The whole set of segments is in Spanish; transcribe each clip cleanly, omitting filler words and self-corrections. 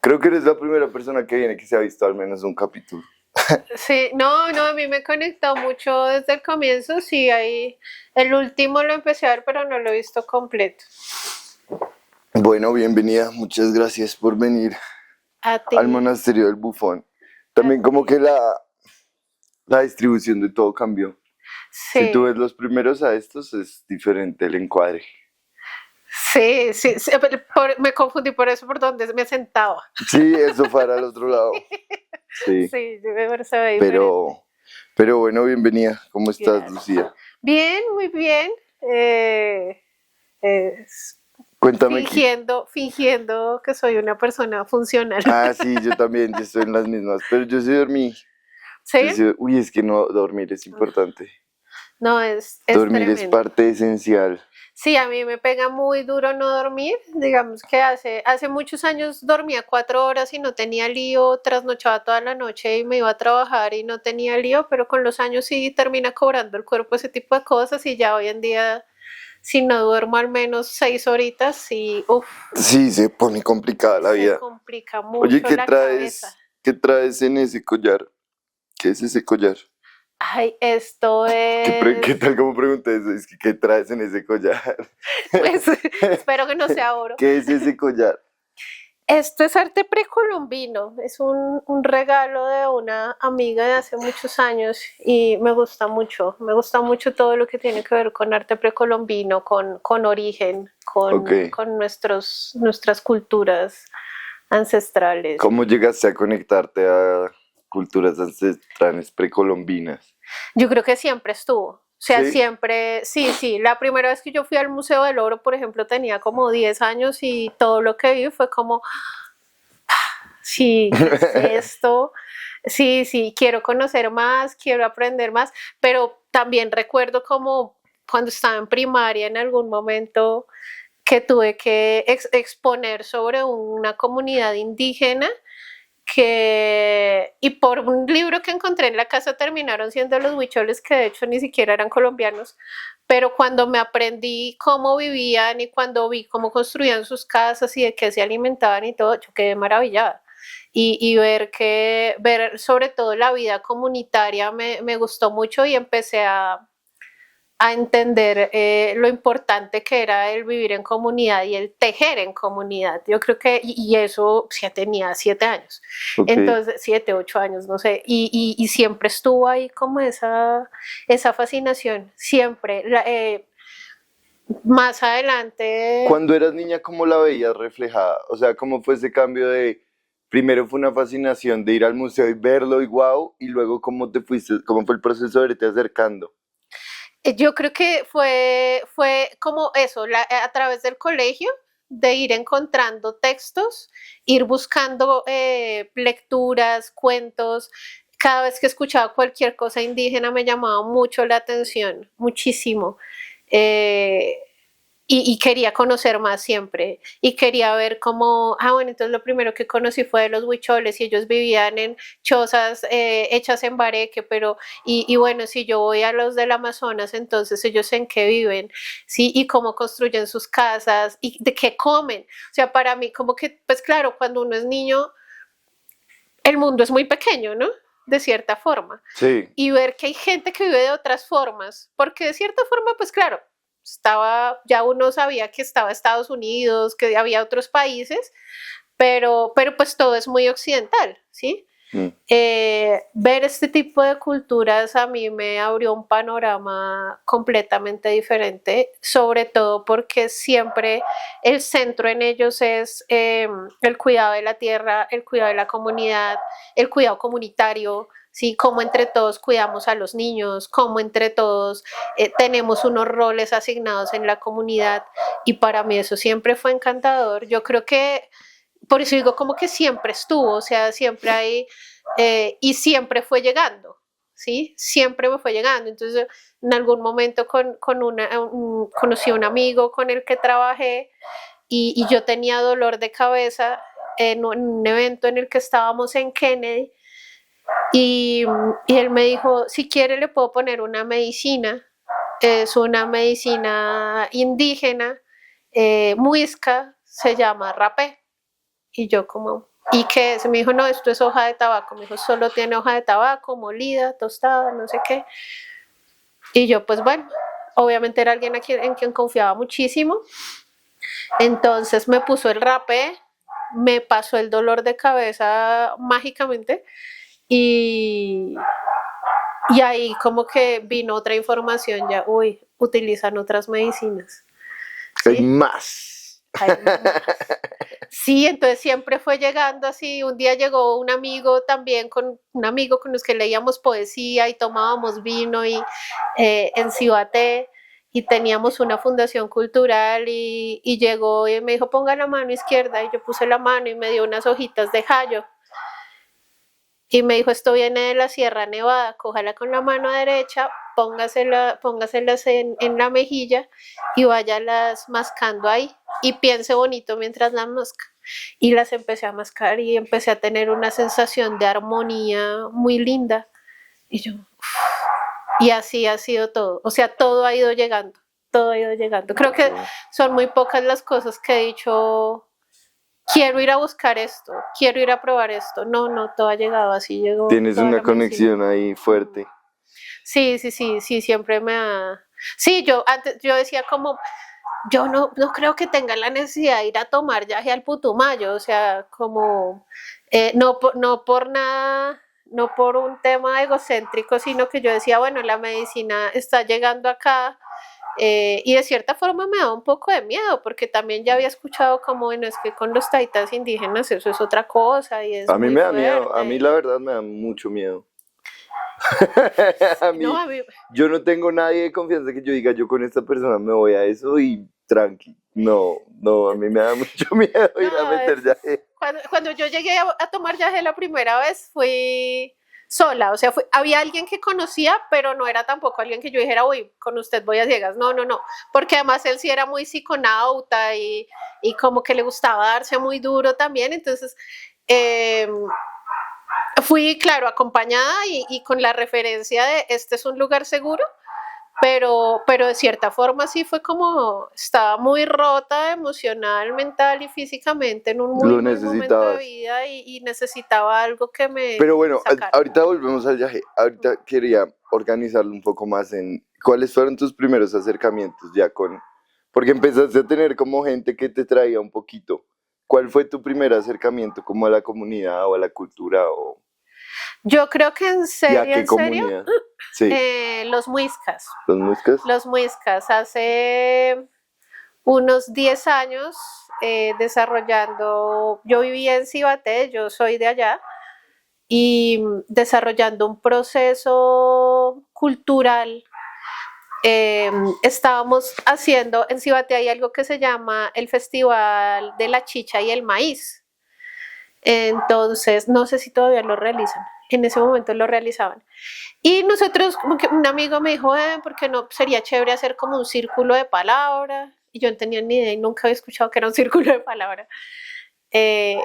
Creo que eres la primera persona que viene que se ha visto al menos un capítulo. Sí, no, a mí me conectó mucho desde el comienzo, sí, ahí el último lo empecé a ver, pero no lo he visto completo. Bueno, bienvenida. Muchas gracias por venir A ti. al monasterio del Bufón. También como que la distribución de todo cambió. Si Sí, tú ves los primeros a estos, es diferente el encuadre. sí, me confundí por eso, por donde me sentaba. Sí, eso fue al otro lado. Sí, Sí, yo me se ve diferente. pero bueno, bienvenida. ¿Cómo estás, Gracias. Lucía? Bien, muy bien. Es Cuéntame qué. fingiendo que soy una persona funcional. Ah, sí, yo también, yo estoy en las mismas, pero yo sí dormí. ¿Sí? Uy, es que no, dormir es importante. No, es Dormir es tremendo. parte esencial. Sí, a mí me pega muy duro no dormir. Digamos que hace muchos años dormía 4 horas y no tenía lío, trasnochaba toda la noche y me iba a trabajar y no tenía lío, pero con los años sí termina cobrando el cuerpo ese tipo de cosas y ya hoy en día, si no duermo al menos 6 horitas, sí, Sí, se pone complicada la se vida. complica Oye, mucho la cabeza. qué traes en ese collar? ¿Qué es ese collar? Ay, esto ¿Qué es, tal como pregunté eso? Es que, ¿qué traes en ese collar? pues, espero que no sea oro. ¿Qué es ese collar? Esto es arte precolombino, es un regalo de una amiga de hace muchos años y me gusta mucho todo lo que tiene que ver con arte precolombino, con origen, Ok. con nuestras culturas ancestrales. ¿Cómo llegaste a conectarte a culturas ancestrales precolombinas? Yo creo que siempre estuvo. O sea, ¿Sí? siempre, sí. La primera vez que yo fui al Museo del Oro, por ejemplo, tenía como 10 años y todo lo que vi fue como, sí, ¿qué es esto? Sí, quiero conocer más, quiero aprender más, pero también recuerdo como cuando estaba en primaria en algún momento que tuve que exponer sobre una comunidad indígena y por un libro que encontré en la casa terminaron siendo los huicholes, que de hecho ni siquiera eran colombianos, pero cuando me aprendí cómo vivían y cuando vi cómo construían sus casas y de qué se alimentaban y todo, yo quedé maravillada. Y ver sobre todo la vida comunitaria me gustó mucho y empecé a entender lo importante que era el vivir en comunidad y el tejer en comunidad. Yo creo que, y eso ya tenía 7 años, Ok. entonces 7, 8 años, no sé, y siempre estuvo ahí como esa fascinación, siempre. Más adelante, Cuando eras niña, ¿cómo la veías reflejada? O sea, ¿cómo fue ese cambio de, primero fue una fascinación de ir al museo y verlo y wow, y luego cómo te fuiste, cómo fue el proceso de irte acercando? yo creo que fue como eso, a través del colegio, de ir encontrando textos, ir buscando lecturas, cuentos. Cada vez que escuchaba cualquier cosa indígena me llamaba mucho la atención, muchísimo. Eh, y quería conocer más siempre y quería ver cómo, bueno, entonces lo primero que conocí fue de los huicholes y ellos vivían en chozas hechas en bareque, pero y bueno, si yo voy a los del Amazonas, entonces ellos en qué viven, sí, y cómo construyen sus casas y de qué comen. O sea, para mí como que, pues claro, cuando uno es niño, el mundo es muy pequeño, ¿no? De cierta forma. Sí, Y ver que hay gente que vive de otras formas, porque de cierta forma, pues claro, ya uno sabía que estaba Estados Unidos, que había otros países, pero pues todo es muy occidental, ¿sí? mm, Ver este tipo de culturas a mí me abrió un panorama completamente diferente, sobre todo porque siempre el centro en ellos es el cuidado de la tierra, el cuidado de la comunidad, el cuidado comunitario, ¿sí? Cómo entre todos cuidamos a los niños, cómo entre todos tenemos unos roles asignados en la comunidad y para mí eso siempre fue encantador. Yo creo que por eso digo como que siempre estuvo, o sea, siempre hay, y siempre fue llegando, ¿sí? Siempre me fue llegando. Entonces, en algún momento conocí a un amigo con el que trabajé y yo tenía dolor de cabeza en un evento en el que estábamos en Kennedy y él me dijo, si quiere le puedo poner una medicina, es una medicina indígena, muisca, se llama rapé. Y yo como, ¿Y qué es? Me dijo, no, esto es hoja de tabaco. Me dijo, solo tiene hoja de tabaco, molida, tostada, no sé qué. Y yo, pues bueno, obviamente era alguien en quien confiaba muchísimo. Entonces me puso el rapé, me pasó el dolor de cabeza mágicamente y, y ahí como que vino otra información ya, uy, utilizan otras medicinas. Hay ¿Sí? más. Hay más. Sí, entonces siempre fue llegando así. Un día llegó un amigo también, con un amigo con los que leíamos poesía y tomábamos vino y en Cibaté y teníamos una fundación cultural y llegó y me dijo ponga la mano izquierda y yo puse la mano y me dio unas hojitas de jayo y me dijo esto viene de la Sierra Nevada, cójala con la mano derecha, póngaselas en la mejilla y váyalas mascando ahí y piense bonito mientras las masca. Y las empecé a mascar y empecé a tener una sensación de armonía muy linda. Y yo, y así ha sido todo. O sea, todo ha ido llegando, todo ha ido llegando. Creo que son muy pocas las cosas que he dicho, quiero ir a buscar esto, quiero ir a probar esto. No, no, todo ha llegado, así llegó. Tienes toda una la medicina. conexión ahí fuerte. Sí, sí, sí, sí, siempre me ha... Sí, yo antes, yo decía como, yo no creo que tenga la necesidad de ir a tomar yaje al Putumayo, o sea, como, no por nada, no por un tema egocéntrico, sino que yo decía, bueno, la medicina está llegando acá, y de cierta forma me da un poco de miedo, porque también ya había escuchado como, bueno, es que con los taitas indígenas eso es otra cosa y es A mí muy me da miedo, a fuerte. mí la verdad me da mucho miedo. A No, mí, a mí, yo no tengo nadie de confianza que yo diga, yo con esta persona me voy a eso y tranqui. No, no, a mí me da mucho miedo ir a no, meter yaje. cuando yo llegué a tomar yaje la primera vez fui sola, o sea, había alguien que conocía, pero no era tampoco alguien que yo dijera, uy, con usted voy a ciegas, no, no, no, porque además él sí era muy psiconauta y como que le gustaba darse muy duro también, entonces eh, fui, claro, acompañada y con la referencia de este es un lugar seguro, pero de cierta forma sí fue como, estaba muy rota emocional, mental y físicamente en un muy Lo mal momento de necesitabas. vida y necesitaba algo que me Pero bueno, sacara. ahorita volvemos al viaje. Ahorita quería organizarlo un poco más en cuáles fueron tus primeros acercamientos ya con... Porque empezaste a tener como gente que te traía un poquito. ¿Cuál fue tu primer acercamiento como a la comunidad o a la cultura o... Yo creo que ¿Y a qué en serio, comunidad? Sí, los muiscas. los muiscas. Los muiscas, hace unos 10 años desarrollando, yo vivía en Cibaté, yo soy de allá, y desarrollando un proceso cultural. Estábamos haciendo en Cibaté hay algo que se llama el Festival de la Chicha y el Maíz. Entonces, no sé si todavía lo realizan. En ese momento lo realizaban. Y nosotros, como que un amigo me dijo, ¿por qué no sería chévere hacer como un círculo de palabras? Y yo no tenía ni idea y nunca había escuchado que era un círculo de palabras. Eh,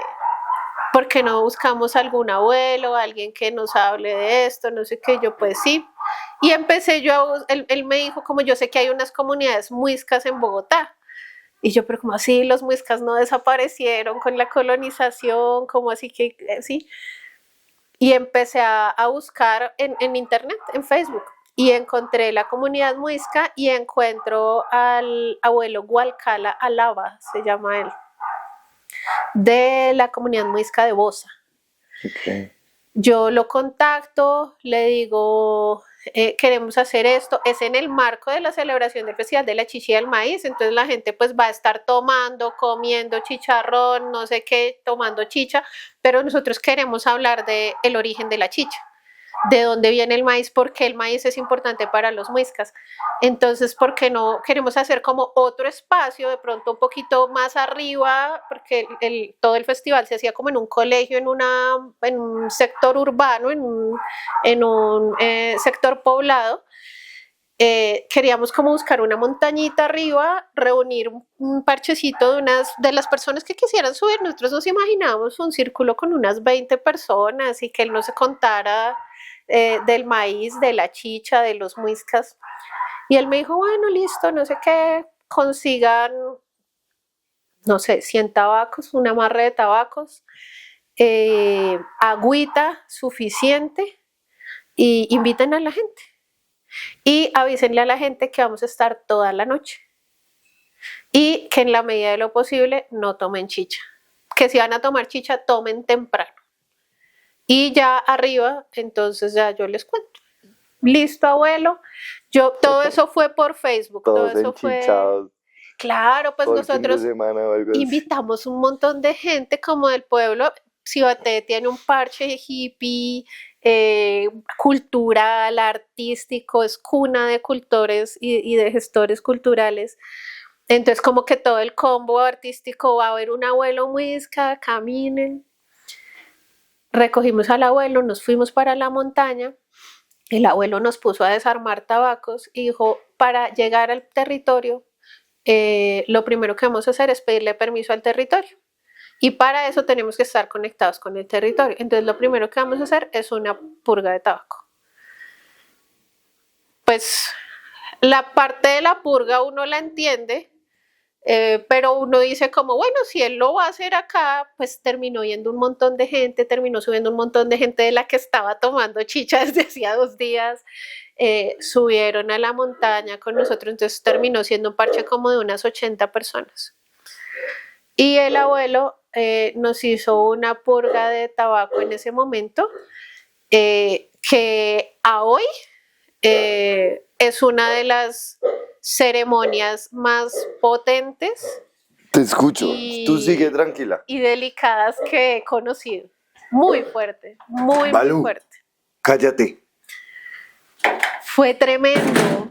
¿Por qué no buscamos algún abuelo, alguien que nos hable de esto? No sé qué, yo pues sí. Y empecé yo, él me dijo, como yo sé que hay unas comunidades muiscas en Bogotá. Y yo, pero como así, los muiscas no desaparecieron con la colonización, como así que, sí. Y empecé a buscar en internet, en Facebook. Y encontré la comunidad muisca y encuentro al abuelo Gualcala Alaba, se llama él, de la comunidad muisca de Bosa. Okay. Yo lo contacto, le digo, queremos hacer esto, es en el marco de la celebración del Festival de la Chicha y el Maíz, entonces la gente pues va a estar tomando, comiendo chicharrón, no sé qué, tomando chicha, pero nosotros queremos hablar del origen de la chicha, de dónde viene el maíz, por qué el maíz es importante para los muiscas. Entonces, ¿por qué no queremos hacer como otro espacio, de pronto un poquito más arriba, porque todo el festival se hacía como en un colegio, en un sector urbano, en un sector poblado? Queríamos como buscar una montañita arriba, reunir un parchecito de las personas que quisieran subir. Nosotros nos imaginábamos un círculo con unas 20 personas y que él nos contara del maíz, de la chicha, de los muiscas. Y él me dijo, bueno, listo, no sé qué, consigan, no sé, 100 tabacos, una amarre de tabacos. agüita suficiente y inviten a la gente. Y avísenle a la gente que vamos a estar toda la noche. Y que en la medida de lo posible no tomen chicha. Que si van a tomar chicha, tomen temprano. Y ya arriba, entonces ya yo les cuento. Listo, abuelo. Todo eso fue por Facebook. Todo Todos eso fue. enchichados Claro, pues por fin de nosotros semana o algo así. invitamos un montón de gente como del pueblo. Cibaté tiene un parche hippie, cultural, artístico, es cuna de cultores y de gestores culturales. Entonces como que todo el combo artístico, va a haber un abuelo muisca, caminen. Recogimos al abuelo, nos fuimos para la montaña. El abuelo nos puso a desarmar tabacos y dijo, para llegar al territorio, lo primero que vamos a hacer es pedirle permiso al territorio. Y para eso tenemos que estar conectados con el territorio. Entonces lo primero que vamos a hacer es una purga de tabaco. Pues la parte de la purga uno la entiende, pero uno dice como, bueno, si él lo va a hacer acá, pues terminó yendo un montón de gente, terminó subiendo un montón de gente de la que estaba tomando chicha desde hacía 2 días, subieron a la montaña con nosotros, entonces terminó siendo un parche como de unas 80 personas. Y el abuelo nos hizo una purga de tabaco en ese momento, que a hoy es una de las ceremonias más potentes. Te escucho, tú sigue tranquila. Y delicadas que he conocido. Muy fuerte, muy fuerte. Cállate. Fue tremendo.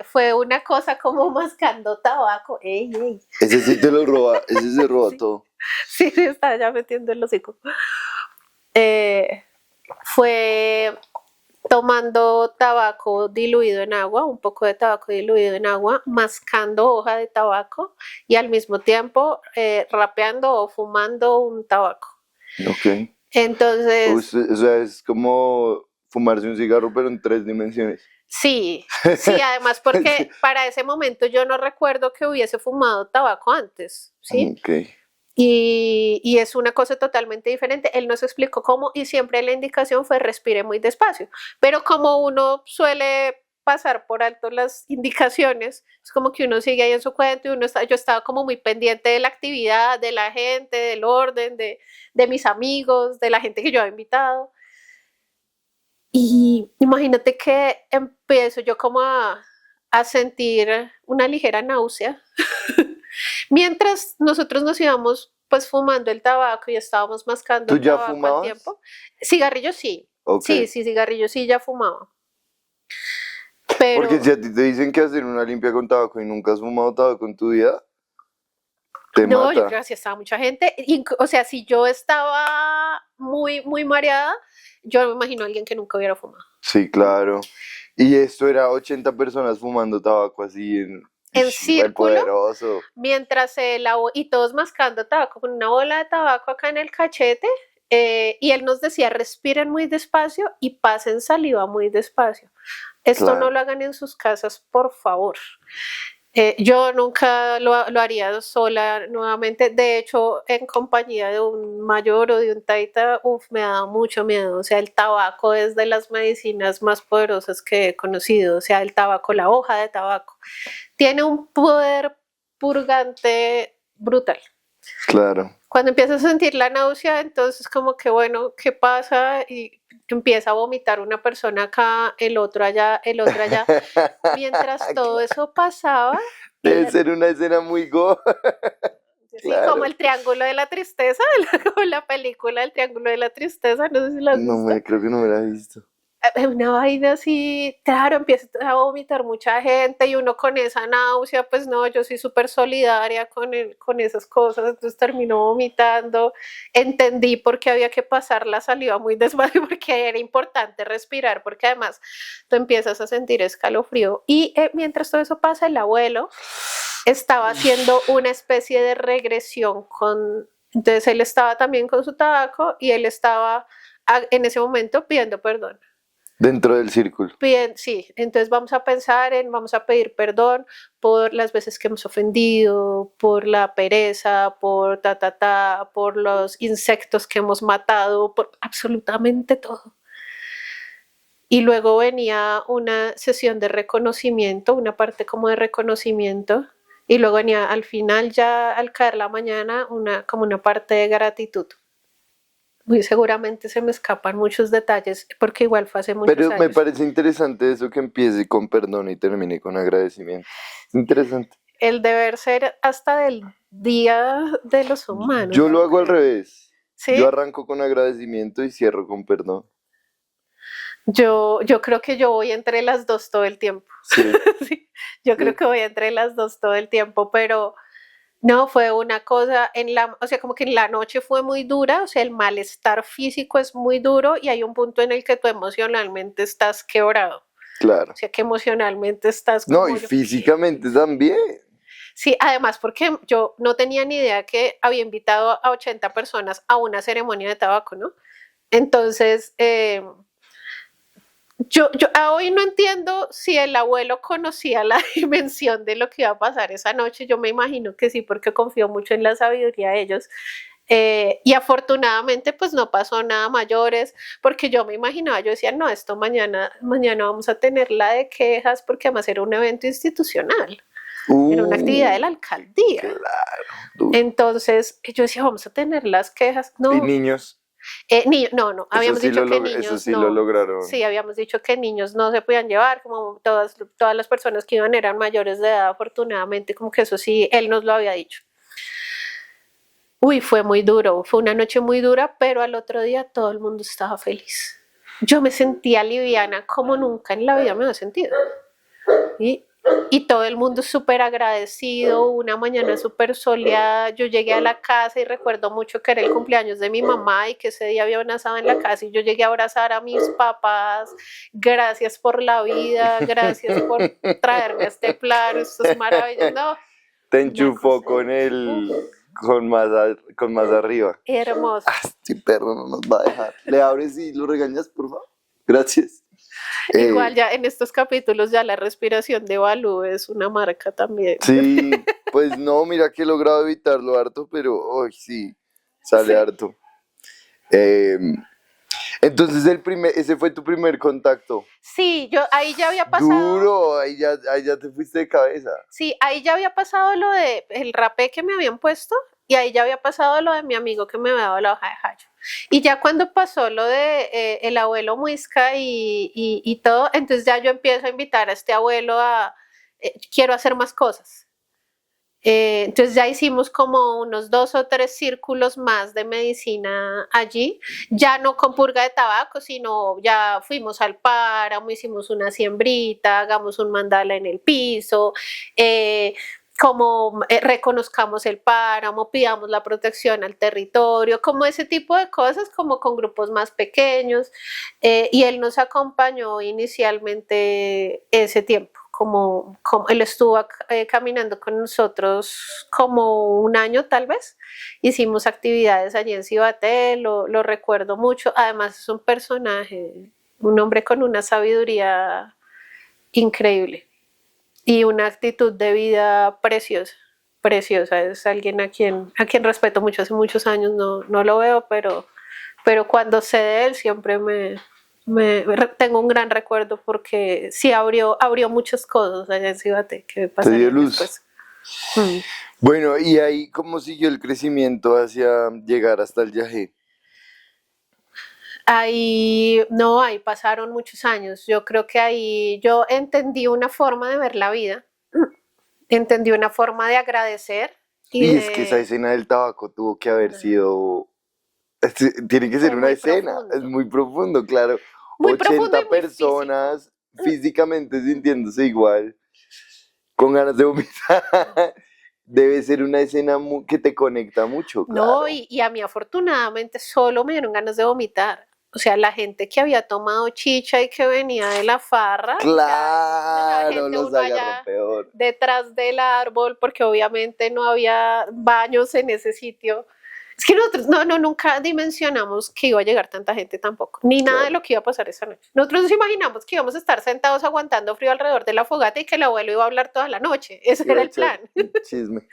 Fue una cosa como mascando tabaco. Ey, ey. Ese sí te lo roba, ese se roba sí. Todo. Sí, estaba ya metiendo el hocico. Fue tomando tabaco diluido en agua, un poco de tabaco diluido en agua, mascando hoja de tabaco y al mismo tiempo rapeando o fumando un tabaco. Ok. Entonces... O sea, es como fumarse un cigarro pero en 3 dimensiones. Sí, además porque para ese momento yo no recuerdo que hubiese fumado tabaco antes, ¿sí? Okay. Y es una cosa totalmente diferente. Él nos explicó cómo y siempre la indicación fue respire muy despacio. Pero como uno suele pasar por alto las indicaciones, es como que uno sigue ahí en su cuento y yo estaba como muy pendiente de la actividad, de la gente, del orden, de mis amigos, de la gente que yo había invitado. Y imagínate que empiezo yo como a sentir una ligera náusea. Mientras nosotros nos íbamos pues fumando el tabaco y estábamos mascando el tabaco fumabas? al tiempo. Cigarrillo sí. Okay. Sí, cigarrillo sí ya fumaba. Pero... Porque si a ti te dicen que hacer una limpia con tabaco y nunca has fumado tabaco en tu vida, te mata. No, yo creo que sí estaba mucha gente. O sea, si yo estaba muy, muy mareada, yo me imagino a alguien que nunca hubiera fumado. Sí, claro. Y esto era 80 personas fumando tabaco así en círculo, poderoso. Mientras y todos mascando tabaco con una bola de tabaco acá en el cachete, y él nos decía respiren muy despacio y pasen saliva muy despacio. Esto no lo hagan en sus casas, por favor. Yo nunca lo haría sola nuevamente. De hecho, en compañía de un mayor o de un taita, me da mucho miedo. O sea, el tabaco es de las medicinas más poderosas que he conocido. O sea, el tabaco, la hoja de tabaco, tiene un poder purgante brutal. Claro. Cuando empiezas a sentir la náusea, entonces como que bueno, ¿qué pasa? Y empieza a vomitar una persona acá, el otro allá. Mientras todo eso pasaba... Debe ser una escena muy Sí, claro. Como el Triángulo de la Tristeza, como la película El Triángulo de la Tristeza, no sé si la has visto. No, creo que no me la he visto. Una vaina así, claro, empieza a vomitar mucha gente y uno con esa náusea, pues no, yo soy súper solidaria con esas cosas, entonces terminó vomitando, entendí por qué había que pasar la saliva muy despacio, porque era importante respirar, porque además tú empiezas a sentir escalofrío y mientras todo eso pasa, el abuelo estaba haciendo una especie de regresión entonces él estaba también con su tabaco y él estaba en ese momento pidiendo perdón. Dentro del círculo. Bien, sí, entonces vamos a pensar vamos a pedir perdón por las veces que hemos ofendido, por la pereza, por por los insectos que hemos matado, por absolutamente todo. Y luego venía una sesión de reconocimiento, una parte como de reconocimiento, y luego venía al final, ya al caer la mañana, como una parte de gratitud. Muy seguramente se me escapan muchos detalles porque igual fue hace muchos Pero años. me parece interesante eso que empiece con perdón y termine con agradecimiento. Es interesante. El deber ser hasta del Día de los Humanos. Yo lo hago al revés. ¿Sí? Yo arranco con agradecimiento y cierro con perdón. Yo creo que yo voy entre las dos todo el tiempo. Sí. Sí, yo creo que voy entre las dos todo el tiempo, pero no, fue una cosa, o sea, como que en la noche fue muy dura, o sea, el malestar físico es muy duro y hay un punto en el que tú emocionalmente estás quebrado. Claro. O sea, que emocionalmente estás No, y físicamente también. Sí, además porque yo no tenía ni idea que había invitado a 80 personas a una ceremonia de tabaco, ¿no? Entonces, yo hoy no entiendo si el abuelo conocía la dimensión de lo que iba a pasar esa noche. Yo me imagino que sí, porque confío mucho en la sabiduría de ellos. Y afortunadamente pues no pasó nada mayores, porque yo me imaginaba, yo decía, no, esto mañana vamos a tener la de quejas, porque además era un evento institucional. Era una actividad de la alcaldía. Claro. Entonces yo decía, vamos a tener las quejas. No. ¿Y niños? No, habíamos dicho que niños eso sí no. lo lograron. Sí, habíamos dicho que niños no se podían llevar, como todas las personas que iban eran mayores de edad, afortunadamente, como que eso sí, él nos lo había dicho. Uy, fue muy duro, fue una noche muy dura, pero al otro día todo el mundo estaba feliz. Yo me sentía liviana como nunca en la vida me había sentido. Y todo el mundo súper agradecido, una mañana súper soleada. Yo llegué a la casa y recuerdo mucho que era el cumpleaños de mi mamá y que ese día había un asado en la casa y yo llegué a abrazar a mis papás. Gracias por la vida, gracias por traerme a este plano, esto es maravilloso. No, te enchufó con más arriba. Hermoso. Este perro no nos va a dejar. ¿Le abres y lo regañas, por favor? Gracias. Igual ya en estos capítulos ya la respiración de Balú es una marca también. Sí, pues no, mira que he logrado evitarlo harto, pero hoy sí, sale harto. Entonces ese fue tu primer contacto. Sí, yo ahí ya había pasado. Duro, ahí ya te fuiste de cabeza. Sí, ahí ya había pasado lo de el rapé que me habían puesto y ahí ya había pasado lo de mi amigo que me había dado la hoja de jayo. Y ya cuando pasó lo de el abuelo Muisca y todo, entonces ya yo empiezo a invitar a este abuelo quiero hacer más cosas. Entonces ya hicimos como unos 2 o 3 círculos más de medicina allí, ya no con purga de tabaco, sino ya fuimos al páramo, hicimos una siembrita, hagamos un mandala en el piso, reconozcamos el páramo, pidamos la protección al territorio, como ese tipo de cosas, como con grupos más pequeños, y él nos acompañó inicialmente ese tiempo. Como él estuvo caminando con nosotros como un año tal vez, hicimos actividades allí en Cibaté, lo recuerdo mucho, además es un personaje, un hombre con una sabiduría increíble y una actitud de vida preciosa, es alguien a quien respeto mucho, hace muchos años no lo veo, pero cuando sé de él siempre tengo un gran recuerdo porque sí abrió muchas cosas allá en Cibaté que Te dio luz. Después. Bueno, y ahí cómo siguió el crecimiento hacia llegar hasta el Yagé. Ahí pasaron muchos años. Yo creo que ahí yo entendí una forma de ver la vida, entendí una forma de agradecer. Y es que esa escena del tabaco tuvo que haber sido... Tiene que ser una escena, profundo. Es muy profundo, claro. Muy 80 personas físicamente sintiéndose igual, con ganas de vomitar. Debe ser una escena que te conecta mucho, claro. No, y a mí afortunadamente solo me dieron ganas de vomitar. O sea, la gente que había tomado chicha y que venía de la farra. Claro, los agarró peor. Detrás del árbol, porque obviamente no había baños en ese sitio. Es que nosotros nunca dimensionamos que iba a llegar tanta gente tampoco, ni nada de lo que iba a pasar esa noche. Nosotros nos imaginamos que íbamos a estar sentados aguantando frío alrededor de la fogata y que el abuelo iba a hablar toda la noche. Ese era el plan. Chisme.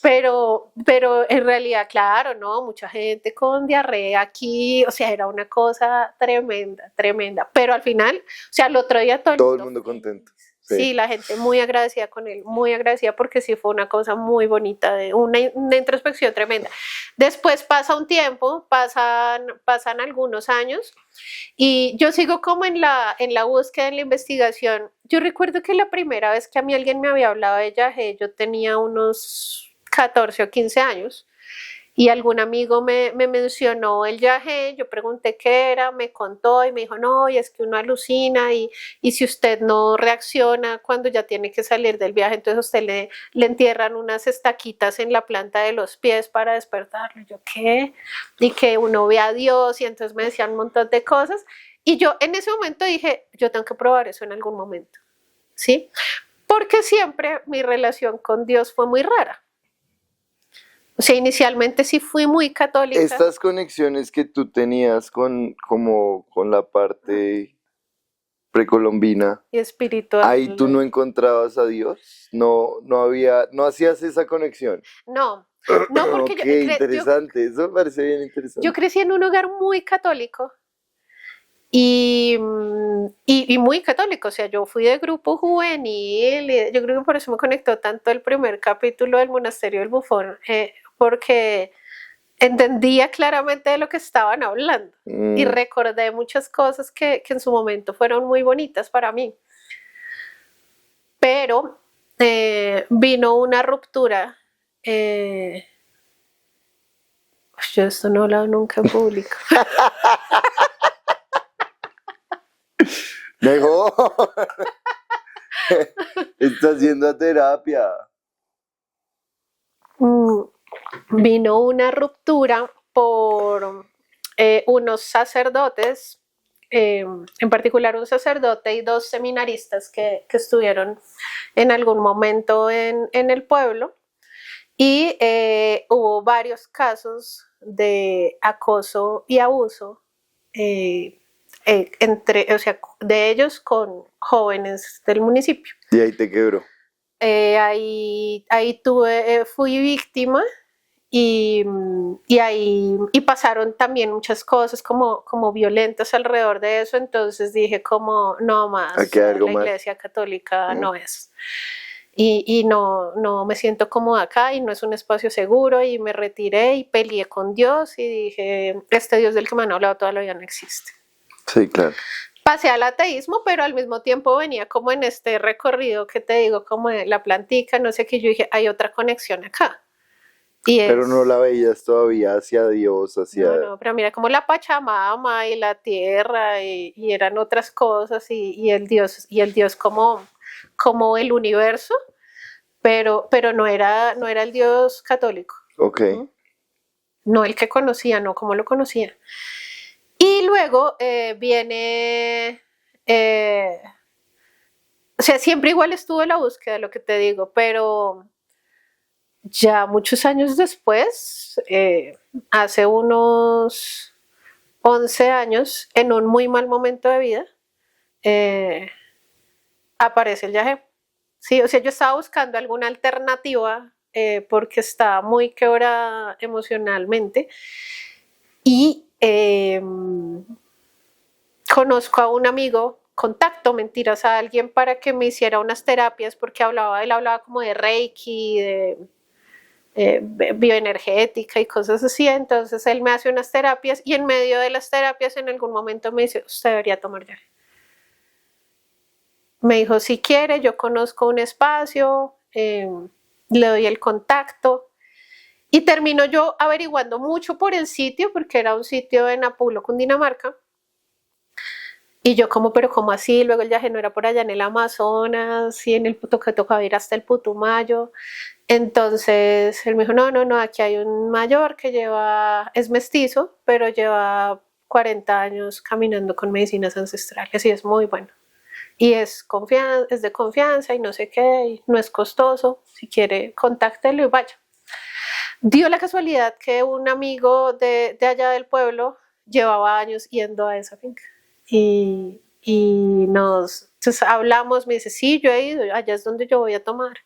Pero en realidad, claro, ¿no? Mucha gente con diarrea aquí, o sea, era una cosa tremenda, tremenda. Pero al final, o sea, el otro día todo el mundo contento. Sí, la gente muy agradecida con él, muy agradecida porque sí fue una cosa muy bonita, una introspección tremenda. Después pasa un tiempo, pasan algunos años y yo sigo como en la búsqueda, en la investigación. Yo recuerdo que la primera vez que a mí alguien me había hablado de Yahé, yo tenía unos 14 o 15 años. Y algún amigo me mencionó el Yahé, yo pregunté qué era, me contó y me dijo, no, y es que uno alucina y si usted no reacciona cuando ya tiene que salir del viaje, entonces a usted le entierran unas estaquitas en la planta de los pies para despertarlo. Yo, ¿qué? Y que uno ve a Dios y entonces me decían un montón de cosas. Y yo en ese momento dije, yo tengo que probar eso en algún momento, ¿sí? Porque siempre mi relación con Dios fue muy rara. O sea, inicialmente sí fui muy católica. Estas conexiones que tú tenías con la parte precolombina y espiritual. Ahí tú no encontrabas a Dios, no hacías esa conexión. No, porque okay, interesante, eso me parece bien interesante. Yo crecí en un hogar muy católico y muy católico, o sea, yo fui de grupo juvenil y yo creo que por eso me conectó tanto el primer capítulo del Monasterio del Bufón, porque entendía claramente de lo que estaban hablando y recordé muchas cosas que en su momento fueron muy bonitas para mí. Pero vino una ruptura. Yo esto no he hablado nunca en público. Mejor. Estás yendo a terapia. Vino una ruptura por unos sacerdotes, en particular un sacerdote y dos seminaristas que estuvieron en algún momento en el pueblo, y hubo varios casos de acoso y abuso o sea, de ellos con jóvenes del municipio. Y ahí te quebró. Ahí fui víctima y pasaron también muchas cosas como violentas alrededor de eso, entonces dije como no más, la iglesia católica no es. Y no me siento cómoda acá y no es un espacio seguro, y me retiré y peleé con Dios y dije, este Dios del que me han hablado toda la vida no existe. Sí, claro. Pasé al ateísmo, pero al mismo tiempo venía como en este recorrido que te digo, como de la plantica, no sé qué, yo dije, hay otra conexión acá. Pero no la veías todavía hacia Dios, hacia... No, pero mira, como la Pachamama y la tierra y eran otras cosas y el Dios como el universo, pero no era el Dios católico. Ok. No el que conocía, no como lo conocía. Y luego viene, o sea, siempre igual estuvo la búsqueda, lo que te digo, pero ya muchos años después, hace unos 11 años, en un muy mal momento de vida, aparece el Yahé. Sí, o sea, yo estaba buscando alguna alternativa porque estaba muy quebrada emocionalmente y conozco a un amigo, contacto mentiras a alguien para que me hiciera unas terapias porque él hablaba como de Reiki, de bioenergética y cosas así, entonces él me hace unas terapias y en medio de las terapias en algún momento me dice, usted debería tomar Yahé. Me dijo, si quiere, yo conozco un espacio, le doy el contacto. Y termino yo averiguando mucho por el sitio, porque era un sitio en Apulo, Cundinamarca. Y yo pero ¿cómo así? Luego el Yahé no era por allá en el Amazonas, y en el tocaba ir hasta el Putumayo. Entonces él me dijo, no, aquí hay un mayor que es mestizo, pero lleva 40 años caminando con medicinas ancestrales y es muy bueno. Y es de confianza y no sé qué, y no es costoso. Si quiere, contáctelo y vaya. Dio la casualidad que un amigo de allá del pueblo llevaba años yendo a esa finca y entonces hablamos, me dice, sí, yo he ido, allá es donde yo voy a tomar.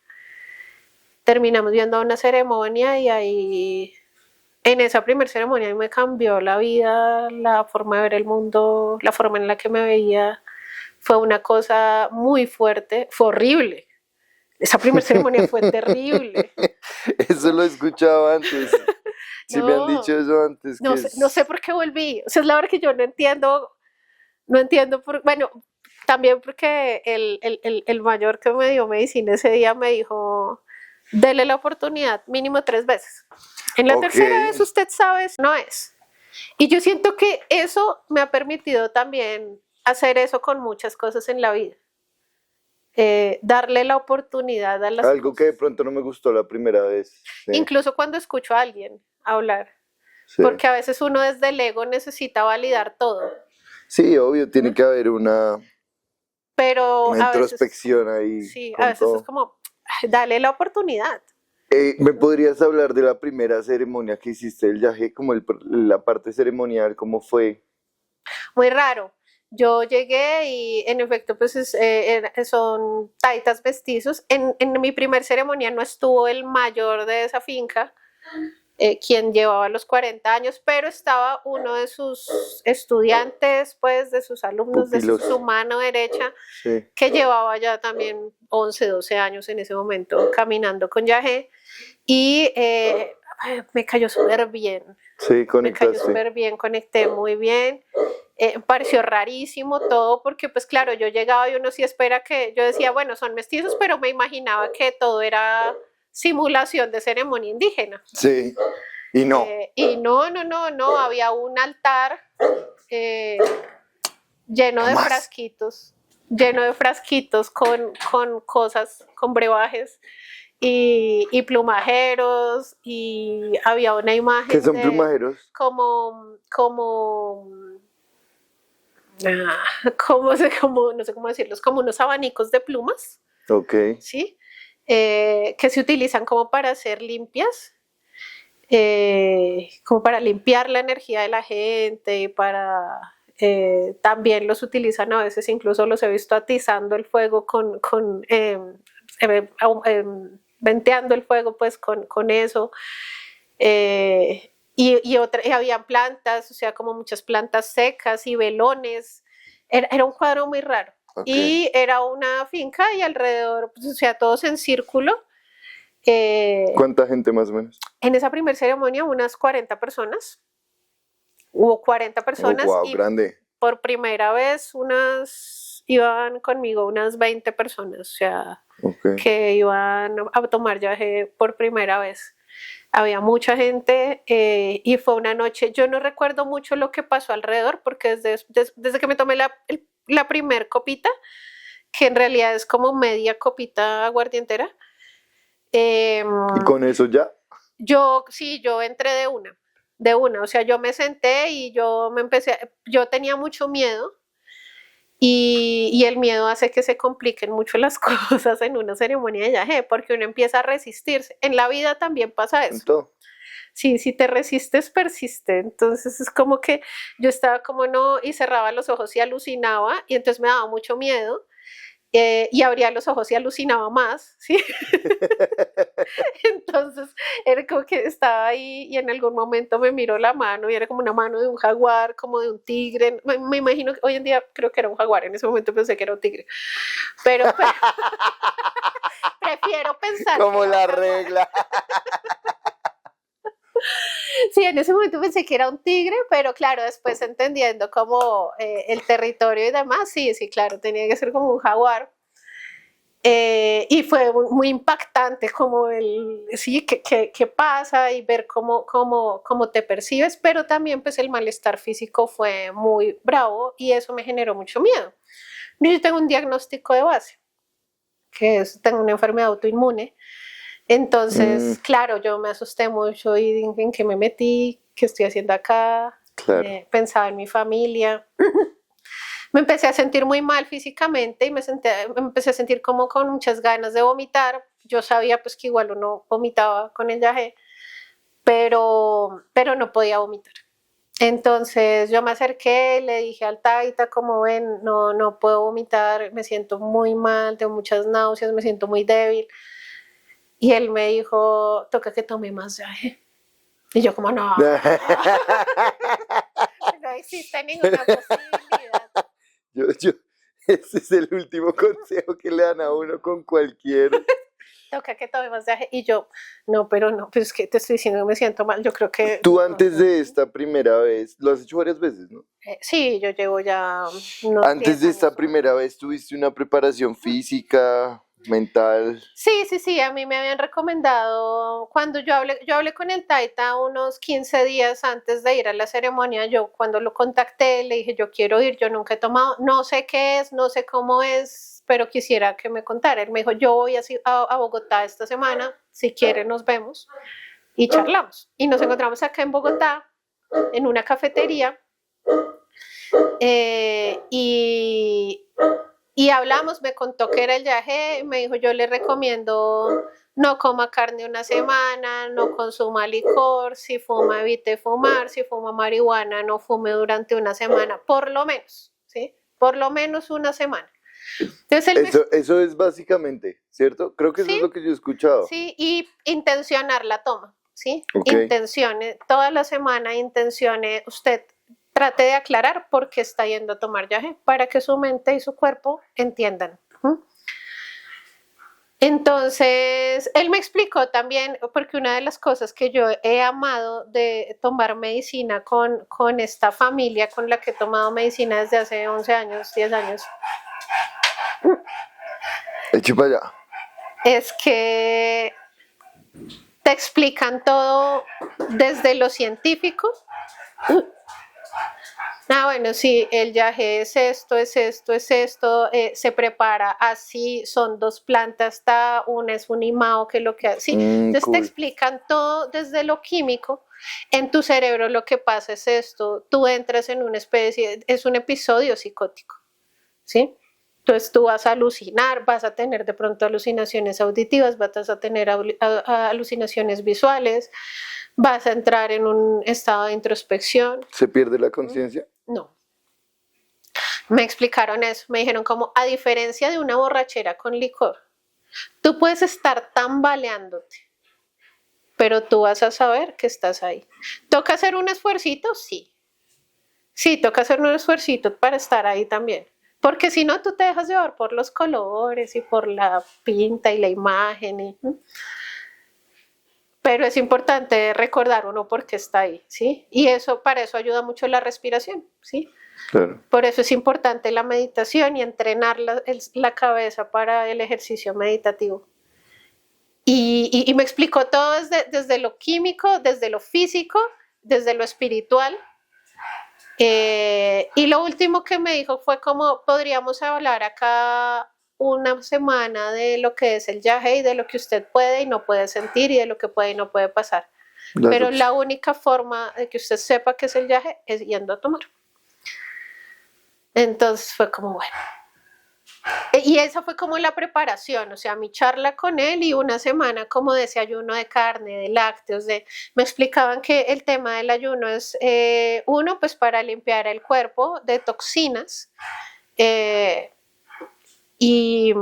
Terminamos viendo una ceremonia y ahí, en esa primera ceremonia me cambió la vida, la forma de ver el mundo, la forma en la que me veía. Fue una cosa muy fuerte, fue horrible. Esa primera ceremonia fue terrible. Eso lo he escuchado antes. Sí me han dicho No, eso antes, que no sé es... por qué volví. O sea, es la verdad que yo no entiendo bueno, también porque el mayor que me dio medicina ese día me dijo, dele la oportunidad mínimo 3 veces. En la Ok, tercera vez usted sabe, no es. Y yo siento que eso me ha permitido también hacer eso con muchas cosas en la vida. Darle la oportunidad a las algo que de cosas. pronto no me gustó la primera vez. Sí, Incluso cuando escucho a alguien hablar. sí. Porque a veces uno desde el ego necesita validar todo. Sí, obvio, tiene que haber Pero una a veces, introspección ahí sí, a con veces es todo. como, dale la oportunidad. ¿Me podrías hablar de la primera ceremonia que hiciste del yaje, como la parte ceremonial, cómo fue? Muy raro. Yo llegué y en efecto pues son taitas mestizos. En mi primer ceremonia no estuvo el mayor de esa finca, quien llevaba los 40 años, pero estaba uno de sus estudiantes, pues de sus alumnos, de Pupilos. su mano derecha, Sí, que llevaba ya también 11, 12 años en ese momento caminando con Yagé y me cayó súper bien. sí, Me cayó conectaste. súper bien, conecté muy bien. Pareció rarísimo todo porque pues claro, yo llegaba y uno sí espera que, yo decía, bueno, son mestizos, pero me imaginaba que todo era simulación de ceremonia indígena. Sí, y no. Y no, había un altar eh, Jamás. lleno de frasquitos con cosas, con brebajes y plumajeros y había una ¿Qué imagen son de plumajeros? como no sé cómo decirlos, como unos abanicos de plumas, Ok. ¿sí? Que se utilizan como para hacer limpias, como para limpiar la energía de la gente y también los utilizan a veces, incluso los he visto atizando el fuego venteando el fuego pues con eso. Y había plantas, o sea, como muchas plantas secas y velones. Era un cuadro muy raro. Ok. Y era una finca y alrededor, pues, o sea, todos en círculo. Eh, ¿Cuánta gente más o menos? en esa primera ceremonia, unas 40 personas. Hubo 40 Oh, personas wow, y grande. por primera vez iban conmigo unas 20 personas, o sea, Ok. que iban a tomar viaje por primera vez. Había mucha gente y fue una noche, yo no recuerdo mucho lo que pasó alrededor porque desde que me tomé la primer copita, que en realidad es como media copita aguardientera, ¿Y con eso ya? yo entré de una, o sea, yo me senté y yo tenía mucho miedo y el miedo hace que se compliquen mucho las cosas en una ceremonia de viaje porque uno empieza a resistirse. En la vida también pasa En eso. todo. Sí, si te resistes, persiste. Entonces es como que yo estaba como no y cerraba los ojos y alucinaba y entonces me daba mucho miedo y abría los ojos y alucinaba más, ¿sí? Entonces era como que estaba ahí y en algún momento me miró la mano y era como una mano de un jaguar, como de un tigre. Me imagino que hoy en día creo que era un jaguar, en ese momento pensé que era un tigre. Pero prefiero pensar que Como era un la jaguar. regla. Sí, en ese momento pensé que era un tigre, pero claro, después entendiendo como el territorio y demás, sí, claro, tenía que ser como un jaguar. Y fue muy impactante como sí, qué pasa y ver cómo te percibes, pero también pues el malestar físico fue muy bravo y eso me generó mucho miedo. Yo tengo un diagnóstico de base, tengo una enfermedad autoinmune, Mm, entonces, claro, yo me asusté mucho y en qué me metí, qué estoy haciendo acá, claro. pensaba en mi familia. Me empecé a sentir muy mal físicamente y me empecé a sentir como con muchas ganas de vomitar. Yo sabía pues que igual uno vomitaba con el viaje. pero no podía vomitar. Entonces yo me acerqué, le dije al taita, como ven, no puedo vomitar, me siento muy mal, tengo muchas náuseas, me siento muy débil. Y él me dijo, toca que tome más yaje. Y yo como, no existe ninguna posibilidad. Ese es el último consejo que le dan a uno con cualquier. Toca que tome más yaje. Y yo, no, pero no, pues es que te estoy diciendo que me siento mal, yo creo que... Tú antes de esta primera vez, lo has hecho varias veces, ¿no? Sí, yo llevo ya unos Antes 10 de esta años. primera vez, ¿tuviste una preparación física, mental? Sí, a mí me habían recomendado, cuando yo hablé con el taita unos 15 días antes de ir a la ceremonia, yo cuando lo contacté le dije, yo quiero ir, yo nunca he tomado, no sé qué es, no sé cómo es, pero quisiera que me contara. Él me dijo, yo voy a Bogotá esta semana, si quiere nos vemos y charlamos. Y nos encontramos acá en Bogotá, en una cafetería, y hablamos, me contó que era el yaje, me dijo, yo le recomiendo no coma carne una semana, no consuma licor, si fuma evite fumar, si fuma marihuana no fume durante una semana, por lo menos, ¿sí? Por lo menos una semana. Entonces Eso es básicamente, ¿cierto? Creo que eso sí, es lo que yo he escuchado. Sí, y intencionar la toma, ¿sí? Okay. Intencione, toda la semana intencione, usted trate de aclarar por qué está yendo a tomar yaje, para que su mente y su cuerpo entiendan. Entonces, él me explicó también, porque una de las cosas que yo he amado de tomar medicina con esta familia con la que he tomado medicina desde hace 11 años, 10 años, Eche para allá. es que te explican todo desde lo científico. Bueno, sí, el yaje es esto, se prepara así, son dos plantas, una es un imao, que es lo que hace. Sí, entonces te explican todo desde lo químico. En tu cerebro lo que pasa es esto, tú entras en una especie, es un episodio psicótico, ¿sí? Entonces tú vas a alucinar, vas a tener de pronto alucinaciones auditivas, vas a tener alucinaciones visuales, vas a entrar en un estado de introspección. ¿Se pierde la conciencia? No. Me explicaron eso, me dijeron como, a diferencia de una borrachera con licor, tú puedes estar tambaleándote, pero tú vas a saber que estás ahí. ¿Toca hacer un esfuercito? Sí. Sí, toca hacer un esfuercito para estar ahí también. Porque si no, tú te dejas llevar por los colores y por la pinta y la imagen. Pero es importante recordar uno por qué está ahí, ¿sí? Y para eso ayuda mucho la respiración, ¿sí? Claro. Por eso es importante la meditación y entrenar la cabeza para el ejercicio meditativo. Y me explicó todo desde lo químico, desde lo físico, desde lo espiritual. Y lo último que me dijo fue como podríamos hablar acá una semana de lo que es el yaje y de lo que usted puede y no puede sentir y de lo que puede y no puede pasar. Pero la única forma de que usted sepa qué es el yaje es yendo a tomar. Entonces fue como, bueno. Y esa fue como la preparación, o sea, mi charla con él y una semana como de ese ayuno de carne, de lácteos, me explicaban que el tema del ayuno es, uno, pues para limpiar el cuerpo de toxinas y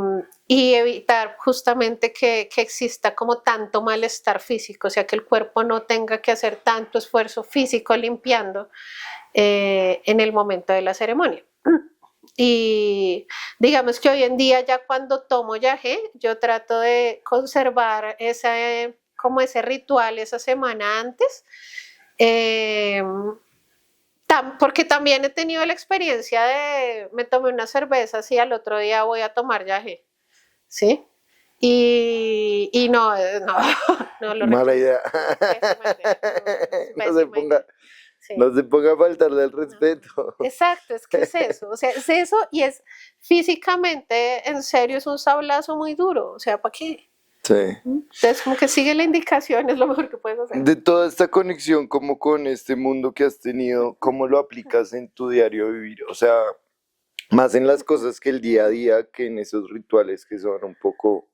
evitar justamente que exista como tanto malestar físico, o sea, que el cuerpo no tenga que hacer tanto esfuerzo físico limpiando en el momento de la ceremonia. Y digamos que hoy en día ya cuando tomo yaje, yo trato de conservar como ese ritual esa semana antes, porque también he tenido la experiencia de me tomé una cerveza y al otro día voy a tomar yaje, ¿sí? Y no lo Mala idea. No se ponga... Sí. No se ponga a faltarle el respeto. Exacto, es que es eso, o sea, es eso y es físicamente, en serio, es un sablazo muy duro, o sea, ¿para qué? Sí. Entonces, como que sigue la indicación, es lo mejor que puedes hacer. De toda esta conexión como con este mundo que has tenido, ¿cómo lo aplicas en tu diario vivir? O sea, más en las cosas que el día a día que en esos rituales que son un poco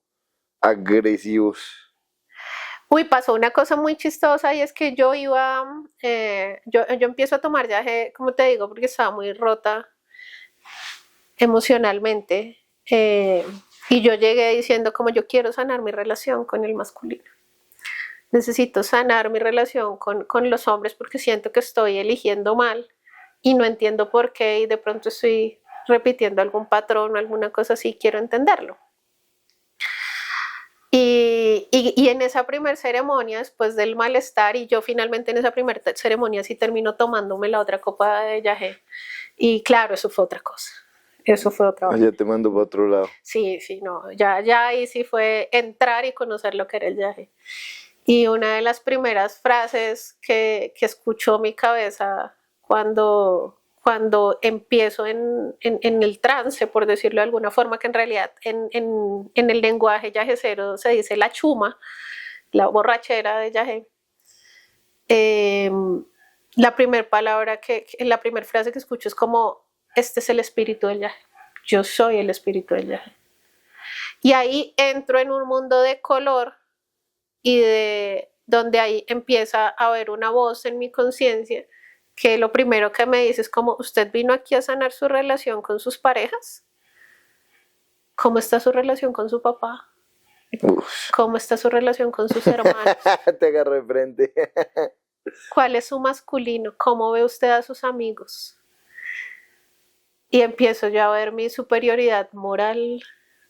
agresivos. Uy, pasó una cosa muy chistosa y es que yo iba, yo empiezo a tomar viaje, como te digo, porque estaba muy rota emocionalmente. Y yo llegué diciendo como yo quiero sanar mi relación con el masculino. Necesito sanar mi relación con los hombres porque siento que estoy eligiendo mal y no entiendo por qué y de pronto estoy repitiendo algún patrón o alguna cosa así, quiero entenderlo. Y en esa primera ceremonia, después del malestar, y yo finalmente en esa primera ceremonia sí termino tomándome la otra copa de yagé. Y claro, eso fue otra cosa. Eso fue otra cosa. Ya te mando para otro lado. Sí, sí, no. Ya ahí sí fue entrar y conocer lo que era el yagé. Y una de las primeras frases que escuchó mi cabeza cuando empiezo en el trance, por decirlo de alguna forma, que en realidad en el lenguaje yajecero se dice la chuma, la borrachera de yagé. La primera palabra la primera frase que escucho es como, este es el espíritu del yagé, yo soy el espíritu del yagé. Y ahí entro en un mundo de color y de donde ahí empieza a haber una voz en mi conciencia que lo primero que me dice es como, ¿usted vino aquí a sanar su relación con sus parejas? ¿Cómo está su relación con su papá? Uf. ¿Cómo está su relación con sus hermanos? Te agarro de frente. ¿Cuál es su masculino? ¿Cómo ve usted a sus amigos? Y empiezo yo a ver mi superioridad moral,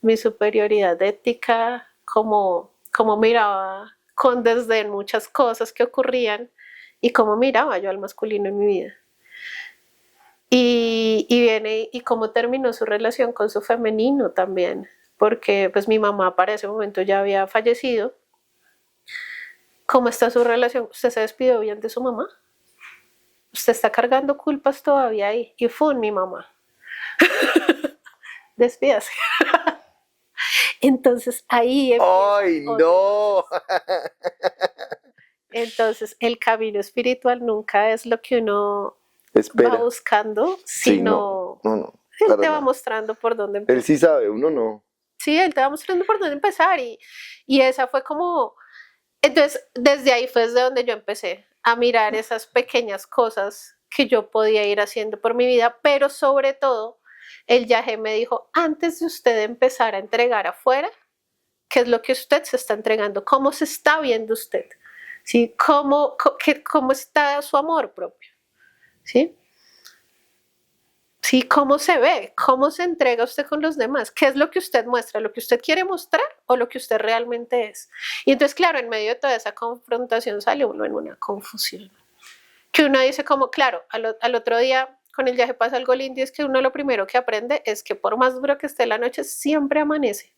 mi superioridad ética, como miraba con desdén muchas cosas que ocurrían y cómo miraba yo al masculino en mi vida. Y viene y cómo terminó su relación con su femenino también, porque pues mi mamá para ese momento ya había fallecido. ¿Cómo está su relación? ¿Usted se despidió bien de su mamá? ¿Usted está cargando culpas todavía ahí? Y fue mi mamá. Despídase. Entonces ahí ¡Ay, no! Entonces el camino espiritual nunca es lo que uno Espera. va buscando, sino Sí, no, él te va mostrando por dónde empezar. Él sí sabe, uno no. Sí, él te va mostrando por dónde empezar y esa fue como, entonces desde ahí fue desde donde yo empecé a mirar esas pequeñas cosas que yo podía ir haciendo por mi vida, pero sobre todo el yagé me dijo, antes de usted empezar a entregar afuera, ¿qué es lo que usted se está entregando? ¿Cómo se está viendo usted? ¿Sí? ¿Cómo está su amor propio? ¿Sí? Sí, ¿cómo se ve? ¿Cómo se entrega usted con los demás? ¿Qué es lo que usted muestra? ¿Lo que usted quiere mostrar o lo que usted realmente es? Y entonces, claro, en medio de toda esa confrontación sale uno en una confusión. Que uno dice como, claro, al otro día con el viaje pasa algo lindo y es que uno lo primero que aprende es que por más duro que esté la noche, siempre amanece.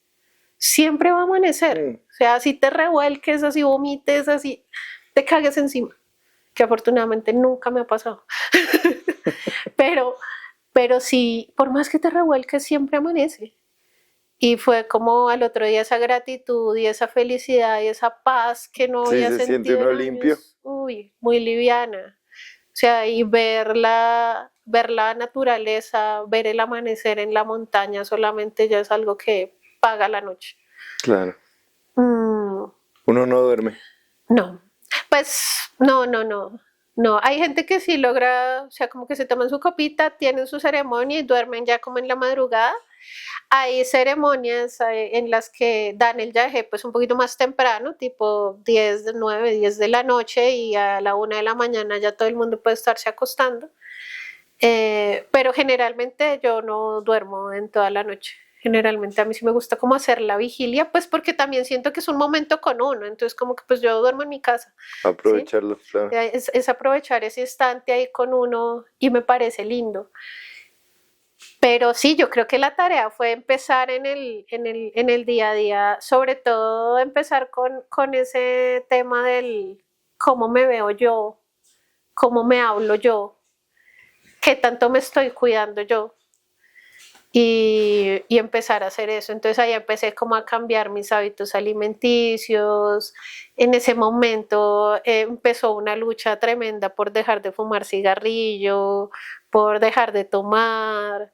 Siempre va a amanecer. O sea, así te revuelques, así vomites, así te cagues encima. Que afortunadamente nunca me ha pasado. Pero sí, por más que te revuelques, siempre amanece. Y fue como al otro día esa gratitud y esa felicidad y esa paz que no había se siente sentido uno en limpio. años. Uy, muy liviana. O sea, y ver la naturaleza, ver el amanecer en la montaña solamente ya es algo que paga la noche. Claro. Uno no duerme. No, pues no. No, hay gente que sí logra, o sea, como que se toman su copita, tienen su ceremonia y duermen ya como en la madrugada. Hay ceremonias en las que dan el yagé pues un poquito más temprano, tipo 10, 9, 10 de la noche y a la 1 de la mañana ya todo el mundo puede estarse acostando. Pero generalmente yo no duermo en toda la noche. Generalmente a mí sí me gusta como hacer la vigilia, pues porque también siento que es un momento con uno, entonces como que pues yo duermo en mi casa. Aprovecharlo, ¿sí? claro. Es aprovechar ese instante ahí con uno y me parece lindo. Pero sí, yo creo que la tarea fue empezar en el día a día, sobre todo empezar con ese tema del cómo me veo yo, cómo me hablo yo, qué tanto me estoy cuidando yo. Y empezar a hacer eso. Entonces ahí empecé como a cambiar mis hábitos alimenticios. En ese momento empezó una lucha tremenda por dejar de fumar cigarrillo, por dejar de tomar.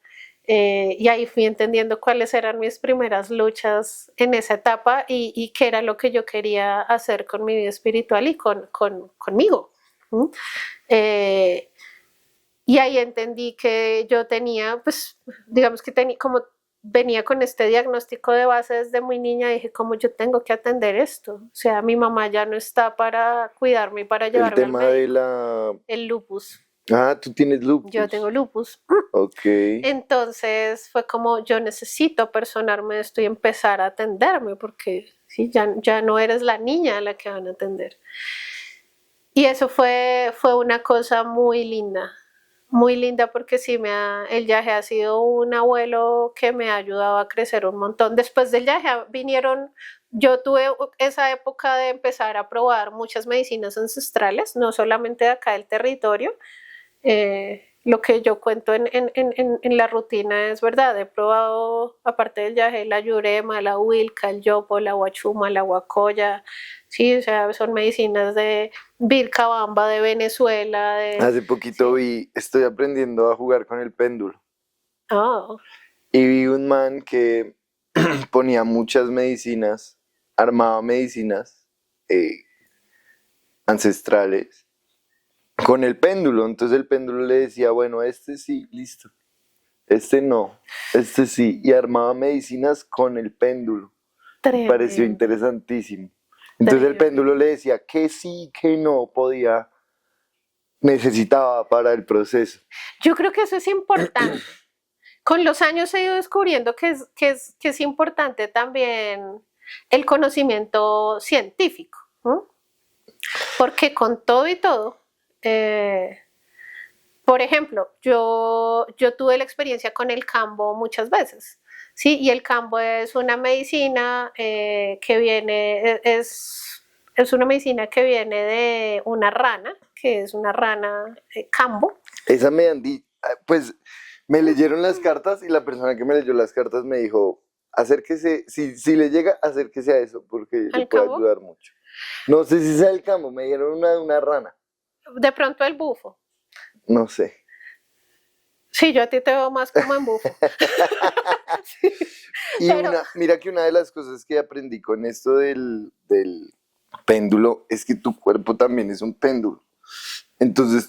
Y ahí fui entendiendo cuáles eran mis primeras luchas en esa etapa y qué era lo que yo quería hacer con mi vida espiritual y conmigo. Eh, y ahí entendí que yo tenía, pues, digamos que tenía, como venía con este diagnóstico de base desde muy niña, dije, como yo tengo que atender esto. O sea, mi mamá ya no está para cuidarme y para El llevarme al tema de médico. la... El lupus. Ah, tú tienes lupus. Yo tengo lupus. Ok. Entonces fue como yo necesito personarme esto y empezar a atenderme porque ¿sí? Ya no eres la niña a la que van a atender. Y eso fue una cosa muy linda porque sí, el viaje ha sido un abuelo que me ha ayudado a crecer un montón. Después del viaje yo tuve esa época de empezar a probar muchas medicinas ancestrales, no solamente de acá del territorio. Lo que yo cuento en la rutina es verdad. He probado, aparte del yaje, la yurema, la huilca, el yopo, la huachuma, la huacoya. Sí, o sea, son medicinas de Vilcabamba, de Venezuela. Hace poquito Sí. estoy aprendiendo a jugar con el péndulo. Oh, Y vi un man que ponía muchas medicinas, armaba medicinas eh, ancestrales con el péndulo. Entonces el péndulo le decía, bueno, este sí, listo. Este no, este sí. Y armaba medicinas con el péndulo. Me pareció tremendo. interesantísimo. Entonces el Tremendo. péndulo le decía que sí, que no podía, necesitaba para el proceso. Yo creo que eso es importante. Con los años he ido descubriendo que es importante también el conocimiento científico, ¿no? Porque con todo y todo, eh, por ejemplo, yo tuve la experiencia con el cambo muchas veces, ¿sí? Y el cambo es una medicina que viene, es una medicina que viene de una rana, que es una rana cambo. Esa me han dicho, pues me leyeron las cartas y la persona que me leyó las cartas me dijo, acérquese, si le llega, acérquese a eso, porque le ¿Al puede cambo? ayudar mucho. No sé si sea el campo, me dieron una de una rana, De pronto el bufo. no sé. Sí, yo a ti te veo más como en bufo. Sí, Y pero mira que una de las cosas que aprendí con esto del péndulo es que tu cuerpo también es un péndulo. Entonces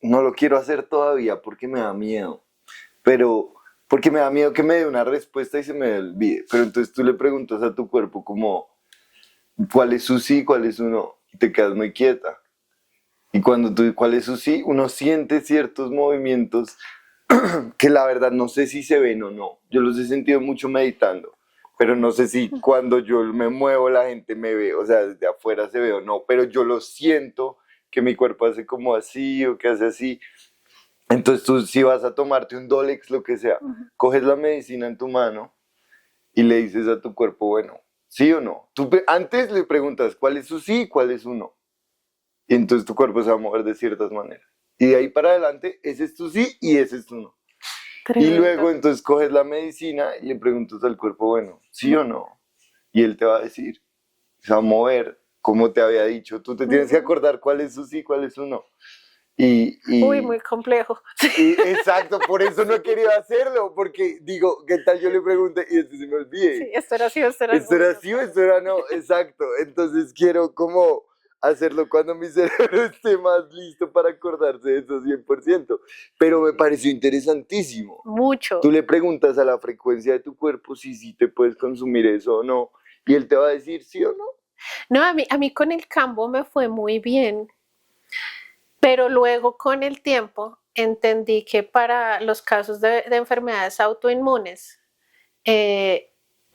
no lo quiero hacer todavía porque me da miedo, pero porque me da miedo que me dé una respuesta y se me olvide. Pero entonces tú le preguntas a tu cuerpo como, ¿cuál es su sí, cuál es su no? Y te quedas muy quieta. Y cuando tú, ¿cuál es su sí? Uno siente ciertos movimientos que la verdad no sé si se ven o no. Yo los he sentido mucho meditando, pero no sé si cuando yo me muevo la gente me ve, o sea, desde afuera se ve o no, pero yo lo siento que mi cuerpo hace como así o que hace así. Entonces tú si vas a tomarte un Dolex, lo que sea, coges la medicina en tu mano y le dices a tu cuerpo, bueno, ¿sí o no? Tú antes le preguntas cuál es su sí y cuál es su no. Y entonces tu cuerpo se va a mover de ciertas maneras. Y de ahí para adelante, ese es tu sí y ese es tu no. Y luego tremendo. entonces coges la medicina y le preguntas al cuerpo, bueno, ¿sí o no? Y él te va a decir, se va a mover, como te había dicho. Tú te tienes que acordar cuál es su sí, cuál es su no. Y, Uy, y, muy complejo. y exacto, por eso no he querido hacerlo, porque digo, ¿qué tal yo le pregunte y este se me olvide? Sí, esto era así, esto era Esto era bueno. así o esto era no, exacto. Entonces quiero como hacerlo cuando mi cerebro esté más listo para acordarse de eso 100%. Pero me pareció interesantísimo. Tú Mucho. le preguntas a la frecuencia de tu cuerpo si sí te puedes consumir eso o no, y él te va a decir sí o no. No, a mí con el cambo me fue muy bien, pero luego con el tiempo entendí que para los casos de enfermedades autoinmunes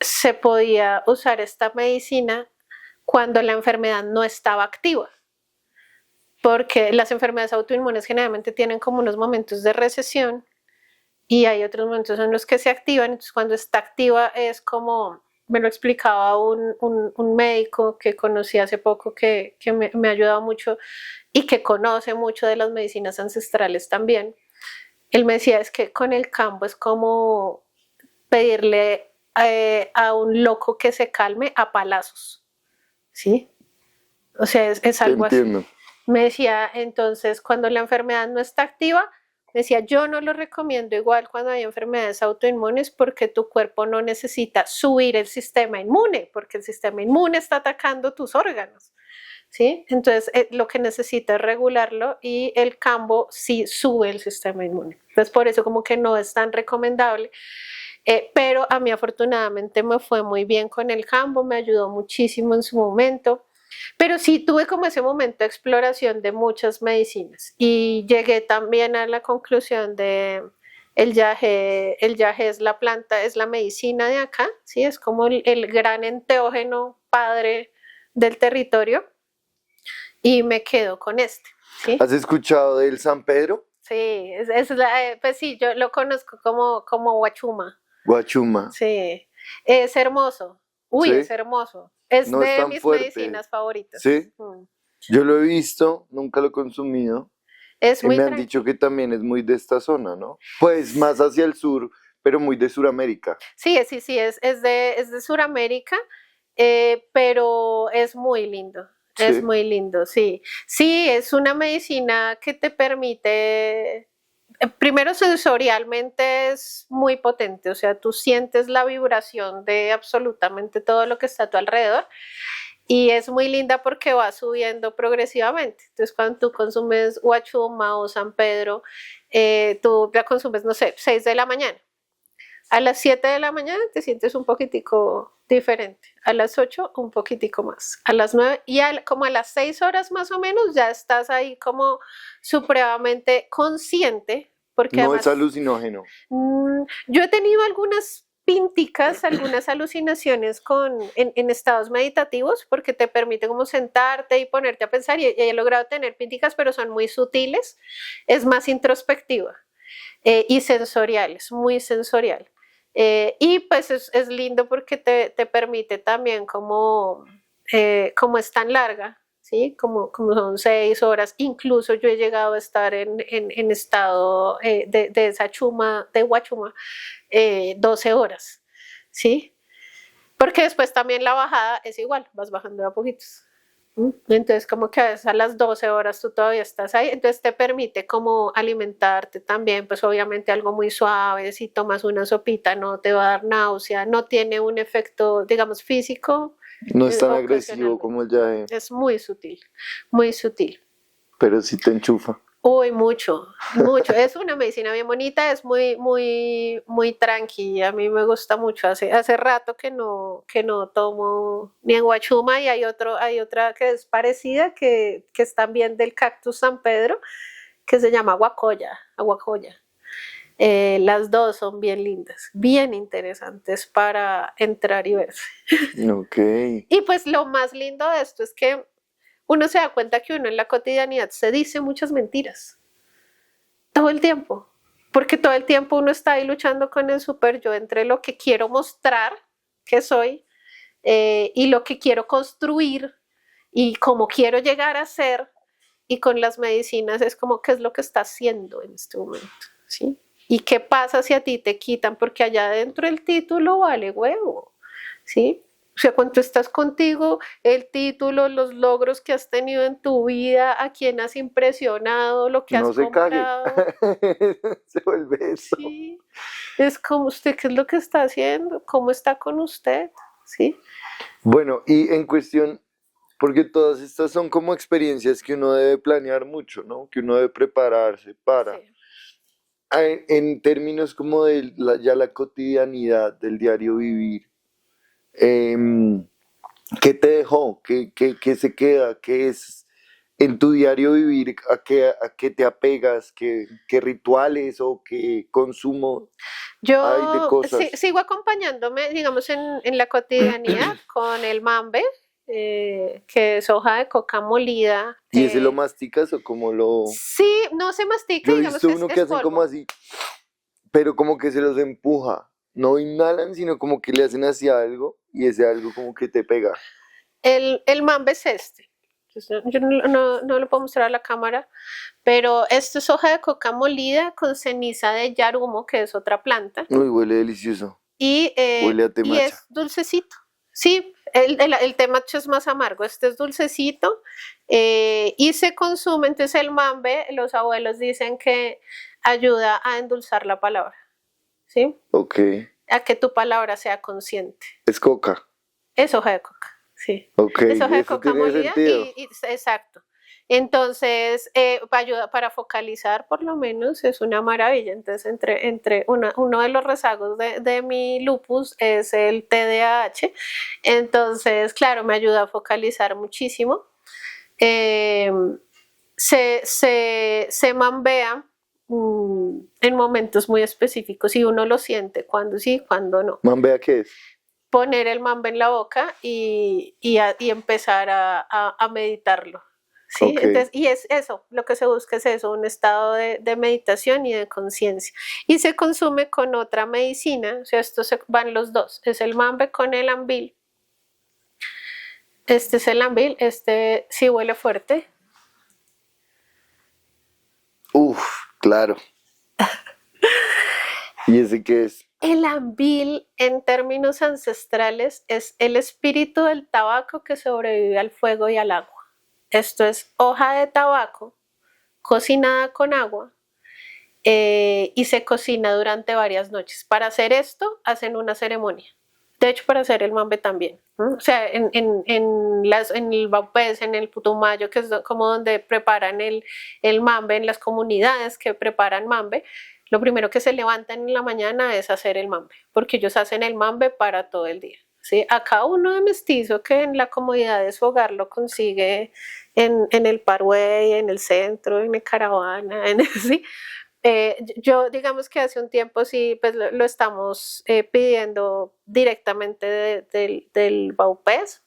se podía usar esta medicina cuando la enfermedad no estaba activa, porque las enfermedades autoinmunes generalmente tienen como unos momentos de recesión y hay otros momentos en los que se activan. Entonces cuando está activa es como, me lo explicaba un médico que conocí hace poco que me ha ayudado mucho y que conoce mucho de las medicinas ancestrales también. Él me decía, es que con el cambo es como pedirle a un loco que se calme a palazos, ¿sí? O sea, es Te algo así. entiendo. Me decía, entonces, cuando la enfermedad no está activa, Me decía, yo no lo recomiendo igual cuando hay enfermedades autoinmunes porque tu cuerpo no necesita subir el sistema inmune, porque el sistema inmune está atacando tus órganos, ¿sí? Entonces, lo que necesita es regularlo y el cambo sí sube el sistema inmune. Entonces, por eso como que no es tan recomendable. Pero a mí afortunadamente me fue muy bien con el cambo, me ayudó muchísimo en su momento. Pero sí tuve como ese momento de exploración de muchas medicinas y llegué también a la conclusión de el yagé es la planta, es la medicina de acá, ¿sí? Es como el gran enteógeno padre del territorio y me quedo con este, ¿sí? ¿Has escuchado del San Pedro? Sí, pues sí, yo lo conozco como guachuma. Guachuma. Sí, es hermoso. Uy, ¿Sí? es hermoso. Es No es de tan mis fuerte. medicinas favoritas. ¿Sí? Mm. Yo lo he visto, nunca lo he consumido. Es Y muy me han dicho que también es muy de esta zona, ¿no? Pues más hacia el sur, pero muy de Sudamérica. Sí, es de Sudamérica, pero es muy lindo. ¿Sí? Es muy lindo, sí. Sí, es una medicina que te permite, primero sensorialmente es muy potente, o sea, tú sientes la vibración de absolutamente todo lo que está a tu alrededor. Y es muy linda porque va subiendo progresivamente. Entonces, cuando tú consumes Huachuma o San Pedro, tú la consumes, no sé, 6 de la mañana. A las 7 de la mañana te sientes un poquitico diferente. A las 8 un poquitico más. A las 9 y como a las 6 horas más o menos ya estás ahí como supremamente consciente. Porque No además, es alucinógeno. Yo he tenido algunas pinticas, algunas alucinaciones en estados meditativos porque te permite como sentarte y ponerte a pensar y he logrado tener pinticas pero son muy sutiles, es más introspectiva y sensorial, es muy sensorial. Y pues es lindo porque te permite también como es tan larga, ¿sí? Como son 6 horas, incluso yo he llegado a estar en estado de esa chuma, de guachuma, 12 horas, ¿sí? Porque después también la bajada es igual, vas bajando de a poquitos. Entonces como que a veces a las 12 horas tú todavía estás ahí, entonces te permite como alimentarte también, pues obviamente algo muy suave, si tomas una sopita no te va a dar náusea, no tiene un efecto, digamos, físico. No es tan agresivo como el yagé. Es muy sutil, muy sutil. Pero sí te enchufa. Uy, mucho, mucho. Es una medicina bien bonita, es muy tranqui. A mí me gusta mucho. Hace rato que no tomo ni en Huachuma y hay otra que es parecida, que es también del cactus San Pedro, que se llama aguacoya. Las dos son bien lindas, bien interesantes para entrar y verse. Ok. Y pues lo más lindo de esto es que uno se da cuenta que uno en la cotidianidad se dice muchas mentiras. Todo el tiempo. Porque todo el tiempo uno está ahí luchando con el super yo entre lo que quiero mostrar que soy y lo que quiero construir y cómo quiero llegar a ser. Y con las medicinas es como qué es lo que estás haciendo en este momento, ¿sí? Y qué pasa si a ti te quitan, porque allá dentro el título vale huevo, ¿sí? O sea, cuando estás contigo, el título, los logros que has tenido en tu vida, a quién has impresionado, lo que has No se comprado. cague. Se vuelve eso. Sí, es como usted, ¿qué es lo que está haciendo? ¿Cómo está con usted? ¿Sí? Bueno, y en cuestión, porque todas estas son como experiencias que uno debe planear mucho, ¿no? Que uno debe prepararse para. Sí. En términos como de ya la cotidianidad del diario vivir, ¿qué te dejó? ¿Qué se queda? ¿Qué es en tu diario vivir? ¿A qué te apegas? ¿Qué rituales o qué consumo hay de Yo cosas? sigo acompañándome, digamos, en la cotidianidad con el mambe, que es hoja de coca molida. ¿Y ese lo masticas o cómo lo...? Sí, no se mastica, Yo he digamos visto que uno es que hacen como polvo. así, pero como que se los empuja. No inhalan, sino como que le hacen así algo y ese algo como que te pega. El mambe es este. Entonces, yo no lo puedo mostrar a la cámara, pero esto es hoja de coca molida con ceniza de yarumo, que es otra planta, Uy, huele delicioso. y Huele a y temacha. es dulcecito. Sí, el temacho es más amargo, este es dulcecito y se consume. Entonces el mambe, los abuelos dicen que ayuda a endulzar la palabra, ¿sí? Ok. A que tu palabra sea consciente. Es coca. Es hoja de coca, sí. Ok, Es hoja de eso coca tiene molida sentido. exacto. Entonces, ayuda para focalizar, por lo menos, es una maravilla. Entonces, uno de los rezagos de mi lupus es el TDAH. Entonces, claro, me ayuda a focalizar muchísimo. Se mambea en momentos muy específicos y uno lo siente cuando sí, cuando no. ¿Mambea qué es? Poner el mambe en la boca y empezar a meditarlo. ¿Sí? Ok. Entonces, y es eso, lo que se busca es eso, un estado de meditación y de conciencia. Y se consume con otra medicina, o sea, estos van los dos, es el mambe con el ambil. Este es el ambil, este sí huele fuerte. Uf, claro. ¿Y ese qué es? El ambil, en términos ancestrales, es el espíritu del tabaco que sobrevive al fuego y al agua. Esto es hoja de tabaco cocinada con agua y se cocina durante varias noches. Para hacer esto, hacen una ceremonia. De hecho, para hacer el mambe también. O sea, en el Baupés, en el Putumayo, que es como donde preparan el mambe, en las comunidades que preparan mambe, lo primero que se levantan en la mañana es hacer el mambe, porque ellos hacen el mambe para todo el día. ¿Sí? Acá uno de mestizo que en la comodidad de su hogar lo consigue en el Parway, en el centro, en el Caravana, ¿sí? Yo digamos que hace un tiempo sí pues lo estamos pidiendo directamente del Baupés,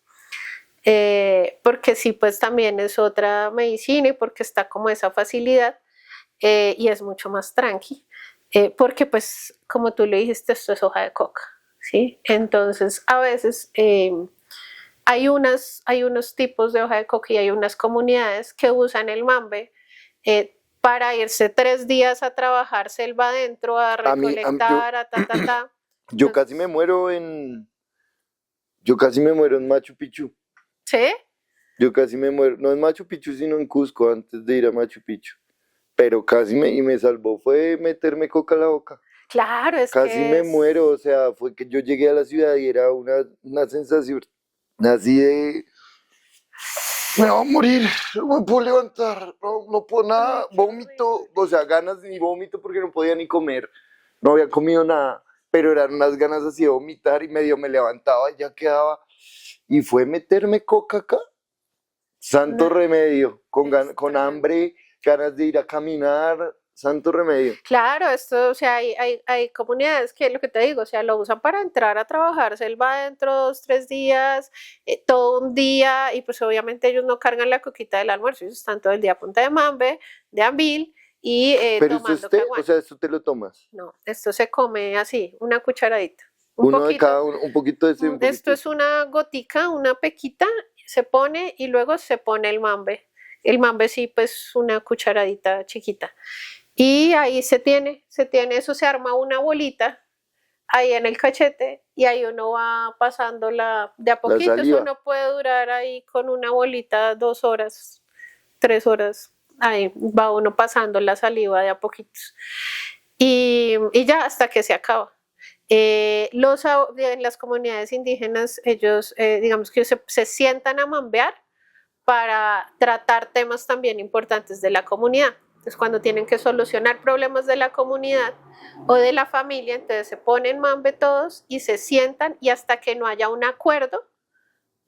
porque sí pues también es otra medicina y porque está como esa facilidad y es mucho más tranqui, porque pues como tú le dijiste esto es hoja de coca, ¿sí? Entonces a veces hay unos tipos de hoja de coca y hay unas comunidades que usan el mambe para irse 3 días a trabajar selva adentro, a recolectar, a ta. Yo casi me muero yo casi me muero en Machu Picchu. ¿Sí? Yo casi me muero, no en Machu Picchu, sino en Cusco, antes de ir a Machu Picchu. Pero y me salvó fue meterme coca a la boca. Claro, es Casi que me muero, o sea, fue que yo llegué a la ciudad y era una sensación así de, me voy a morir, no me puedo levantar, no puedo nada, Ay, qué vómito, horrible. o sea, ganas ni vómito porque no podía ni comer, no había comido nada, pero eran unas ganas así de vomitar y medio me levantaba y ya quedaba, y fue meterme coca acá, santo No, remedio, es con tremendo. hambre, ganas de ir a caminar, santo remedio. Claro, esto, o sea, hay comunidades que lo que te digo, o sea, lo usan para entrar a trabajar selva dentro 2, 3 días, todo un día, y pues obviamente ellos no cargan la coquita del almuerzo, ellos están todo el día a punta de mambe, de ambil y Pero esto es tomando té, o caguán. sea, esto te lo tomas. No, esto se come así, una cucharadita, un Uno de poquito. cada uno, un poquito de ese, un poquito Esto de es ese. una gotica, una pequita, se pone y luego se pone el mambe. El mambe sí, pues una cucharadita chiquita. Y ahí eso se arma una bolita ahí en el cachete y ahí uno va pasándola de a La poquito. Eso saliva. uno puede durar ahí con una bolita 2 horas, 3 horas. Ahí va uno pasando la saliva de a poquitos. Y ya hasta que se acaba. En las comunidades indígenas, ellos, digamos que se sientan a mambear para tratar temas también importantes de la comunidad. Entonces, cuando tienen que solucionar problemas de la comunidad o de la familia, entonces se ponen mambe todos y se sientan y hasta que no haya un acuerdo,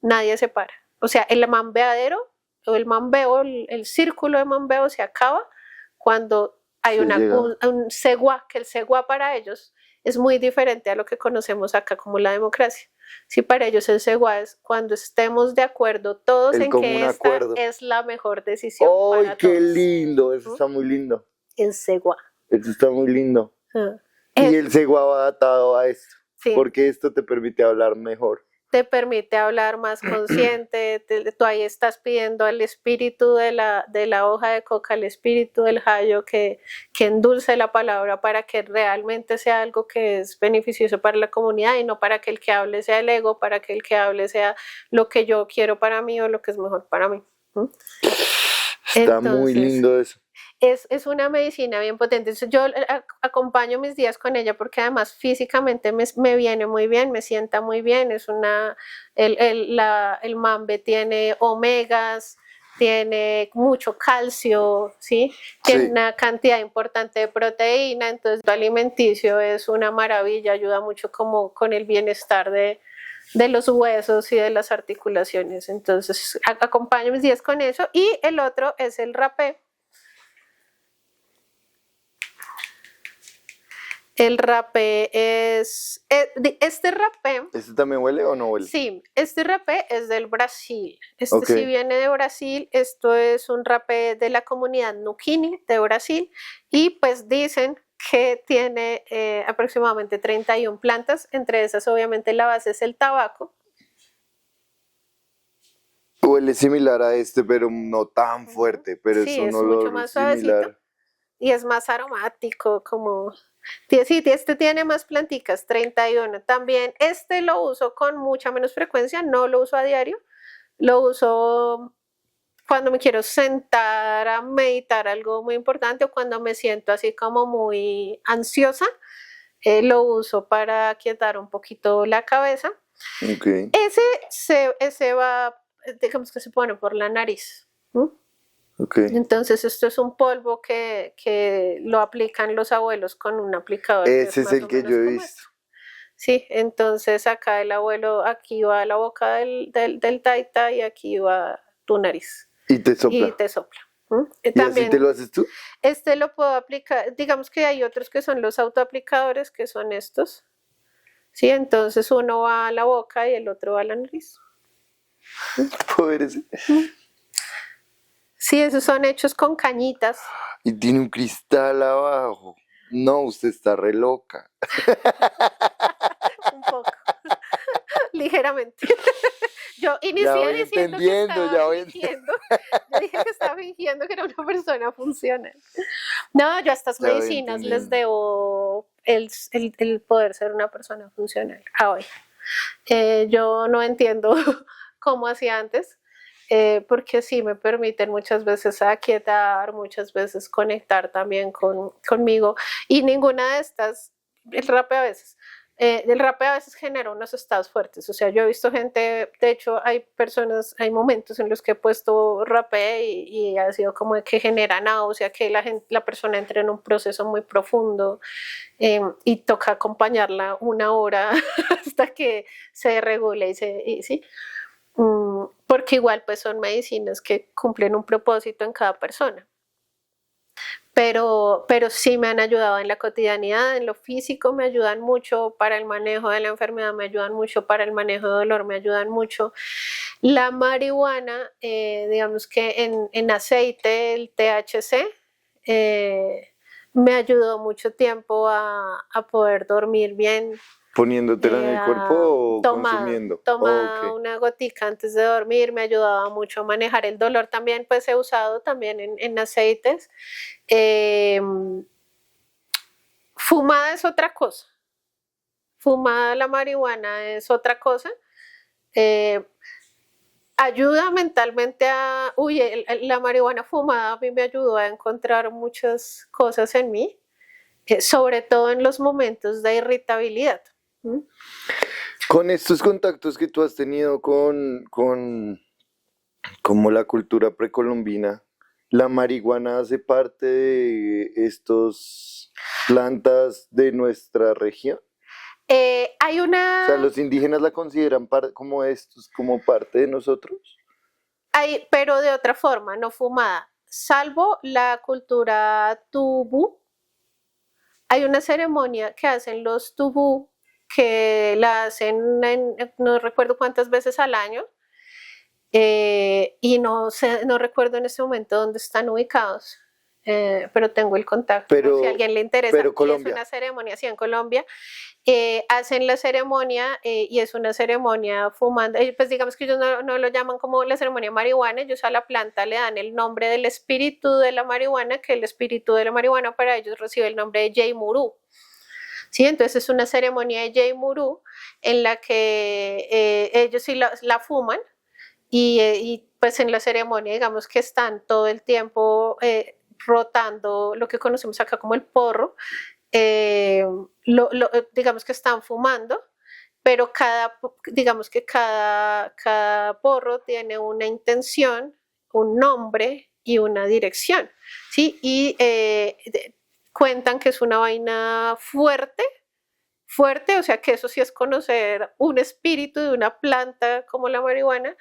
nadie se para. O sea, el mambeadero o el mambeo, el círculo de mambeo se acaba cuando hay un segua, que el segua para ellos es muy diferente a lo que conocemos acá como la democracia. Sí, para ellos el segua es cuando estemos de acuerdo todos El en que común esta acuerdo. es la mejor decisión ¡Ay, para qué todos. lindo! Eso está muy lindo. El segua. Eso está muy lindo. Ah. Y el segua va adaptado a esto. Sí. Porque esto te permite hablar mejor. Te permite hablar más consciente, tú ahí estás pidiendo al espíritu de la hoja de coca, al espíritu del hayo que endulce la palabra para que realmente sea algo que es beneficioso para la comunidad y no para que el que hable sea el ego, para que el que hable sea lo que yo quiero para mí o lo que es mejor para mí. Está muy lindo eso. Es una medicina bien potente. Entonces, yo acompaño mis días con ella porque además físicamente me viene muy bien, me sienta muy bien. El mambe tiene omegas, tiene mucho calcio, ¿sí? Tiene Sí. una cantidad importante de proteína, entonces el alimenticio es una maravilla, ayuda mucho como con el bienestar de los huesos y de las articulaciones. Entonces, acompaño mis días con eso. Y el otro es el rapé. El rapé este rapé. ¿Este también huele o no huele? Sí, este rapé es del Brasil. Ok. Sí viene de Brasil. Esto es un rapé de la comunidad Nuquini de Brasil. Y pues dicen que tiene aproximadamente 31 plantas. Entre esas, obviamente, la base es el tabaco. Huele similar a este, pero no tan fuerte, pero es Sí, un es mucho olor más suavecito similar. y es más aromático, como... Sí, este tiene más planticas, 31. También este lo uso con mucha menos frecuencia, no lo uso a diario, lo uso cuando me quiero sentar a meditar algo muy importante o cuando me siento así como muy ansiosa, lo uso para quietar un poquito la cabeza. Ok. Ese va, digamos que se pone por la nariz. Ok. Entonces esto es un polvo que lo aplican los abuelos con un aplicador que Ese es es más el o que menos yo he como visto. este. Sí, entonces acá el abuelo, aquí va la boca del taita y aquí va tu nariz Y te y sopla. te sopla. ¿Y así te También lo haces tú? este lo puedo aplicar, digamos que hay otros que son los autoaplicadores, que son estos. Sí, entonces uno va a la boca y el otro va a la nariz. Poder ese. Sí, esos son hechos con cañitas. Y tiene un cristal abajo. No, usted está re loca. Un poco, ligeramente. Yo Ya inicié voy diciendo que entendiendo, estaba ya voy fingiendo. Yo dije que estaba fingiendo que era una persona funcional. No, yo a estas ya voy medicinas les entendiendo. debo el poder ser una persona funcional a hoy. Yo no entiendo cómo hacía antes, porque sí me permiten muchas veces aquietar, muchas veces conectar también conmigo. Y ninguna de estas, el rapé a veces genera unos estados fuertes. O sea, yo he visto gente, de hecho, hay momentos en los que he puesto rapé y ha sido como que genera náusea, que la persona entra en un proceso muy profundo. Y toca acompañarla una hora hasta que se regule ¿sí? Porque igual pues son medicinas que cumplen un propósito en cada persona. Pero sí me han ayudado en la cotidianidad, en lo físico me ayudan mucho, para el manejo de la enfermedad me ayudan mucho, para el manejo de dolor me ayudan mucho. La marihuana, digamos que en aceite, el THC, me ayudó mucho tiempo a poder dormir bien. ¿Poniéndotela en el cuerpo o consumiendo? Ok. Tomaba una gotica antes de dormir, me ayudaba mucho a manejar el dolor también, pues he usado también en aceites. Eh, Fumada es otra cosa, fumada la marihuana es otra cosa. Eh, Ayuda mentalmente la marihuana fumada a mí me ayudó a encontrar muchas cosas en mí, sobre todo en los momentos de irritabilidad. Con estos contactos que tú has tenido con como la cultura precolombina, ¿la marihuana hace parte de estas plantas de nuestra región? Hay O sea, una, ¿los indígenas la consideran como estos, como parte de nosotros? pero de otra forma, no fumada, salvo la cultura tubú. Hay una ceremonia que hacen los tubú, que la hacen no recuerdo cuántas veces al año, y no sé, no recuerdo en este momento dónde están ubicados, pero tengo el contacto por si a Pero, alguien le interesa. pero Y es Colombia. una ceremonia, así en Colombia, hacen la ceremonia y es una ceremonia fumando. Pues digamos que ellos no lo llaman como la ceremonia marihuana, ellos a la planta le dan el nombre del espíritu de la marihuana, que el espíritu de la marihuana para ellos recibe el nombre de Jaimurú. ¿Sí? Entonces es una ceremonia de Jaimurú en la que ellos sí la fuman y pues en la ceremonia digamos que están todo el tiempo rotando lo que conocemos acá como el porro, digamos que están fumando, pero digamos que cada porro tiene una intención, un nombre y una dirección, ¿sí? Y cuentan que es una vaina fuerte, o sea que eso sí es conocer un espíritu de una planta como la marihuana,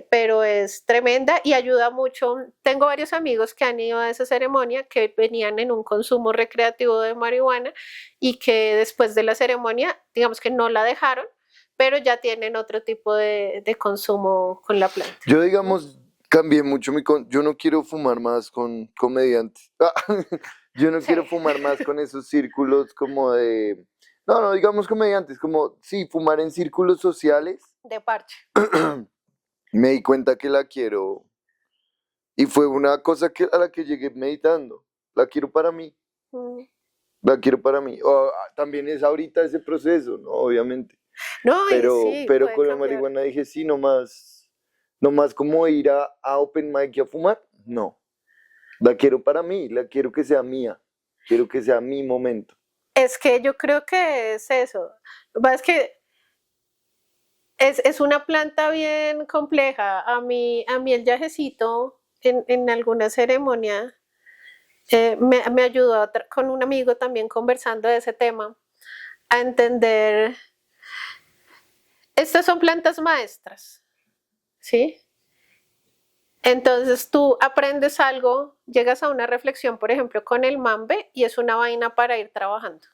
pero es tremenda y ayuda mucho. Tengo varios amigos que han ido a esa ceremonia que venían en un consumo recreativo de marihuana y que después de la ceremonia, digamos que no la dejaron, pero ya tienen otro tipo de consumo con la planta. Yo, digamos, cambié mucho yo no quiero fumar más con comediantes. Yo no quiero fumar más con esos círculos como de... No, digamos comediantes, como, sí, fumar en círculos sociales. De parche. Me di cuenta que la quiero. Y fue una cosa a la que llegué meditando. La quiero para mí. La quiero para mí. También es ahorita ese proceso, ¿no? Obviamente. No, pero con la marihuana dije, sí, no más como ir a open mic y a fumar. No. La quiero para mí, la quiero que sea mía. Quiero que sea mi momento. Es que yo creo que es eso. Lo que pasa es que es una planta bien compleja. A mí el yajecito en alguna ceremonia me ayudó con un amigo también conversando de ese tema a entender. Estas son plantas maestras, ¿sí? Entonces tú aprendes algo, llegas a una reflexión, por ejemplo, con el mambe y es una vaina para ir trabajando.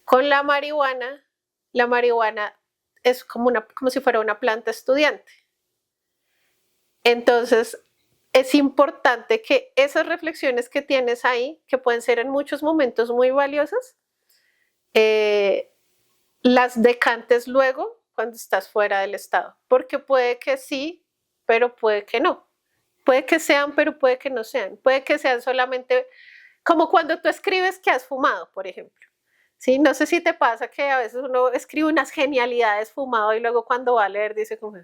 Con la marihuana es como si fuera una planta estudiante. Entonces es importante que esas reflexiones que tienes ahí, que pueden ser en muchos momentos muy valiosas, las decantes luego cuando estás fuera del estado, porque puede que sí, pero puede que no. Puede que sean, pero puede que no sean. Puede que sean solamente como cuando tú escribes que has fumado, por ejemplo. ¿Sí? No sé si te pasa que a veces uno escribe unas genialidades fumado y luego cuando va a leer dice como...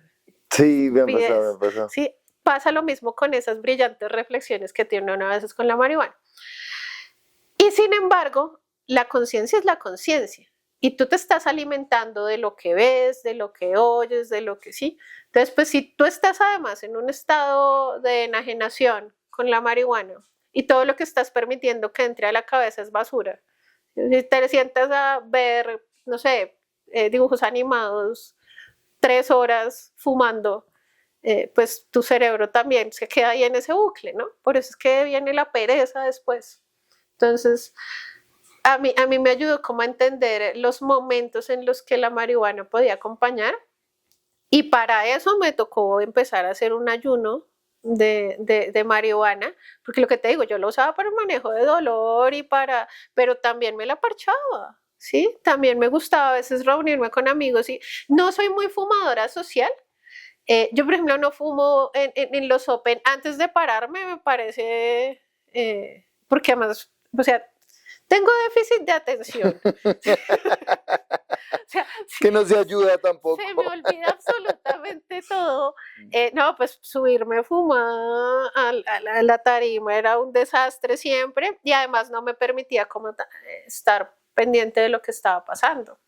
Sí, me ha pasado. Sí, pasa lo mismo con esas brillantes reflexiones que tiene uno a veces con la marihuana. Y sin embargo, la conciencia es la conciencia. Y tú te estás alimentando de lo que ves, de lo que oyes, de lo que sí. Entonces, pues si tú estás además en un estado de enajenación con la marihuana y todo lo que estás permitiendo que entre a la cabeza es basura, si te sientas a ver, no sé, dibujos animados 3 horas fumando, pues tu cerebro también se queda ahí en ese bucle, ¿no? Por eso es que viene la pereza después. Entonces, a mí me ayudó como a entender los momentos en los que la marihuana podía acompañar y para eso me tocó empezar a hacer un ayuno de marihuana, porque lo que te digo, yo lo usaba para el manejo de dolor pero también me la parchaba, ¿sí? También me gustaba a veces reunirme con amigos y no soy muy fumadora social. Yo, por ejemplo, no fumo en los open antes de pararme, me parece, porque además, o sea, tengo déficit de atención. O sea, que no se ayuda tampoco. Se me olvida absolutamente todo. No, pues subirme fumada a la tarima era un desastre siempre y además no me permitía como estar pendiente de lo que estaba pasando.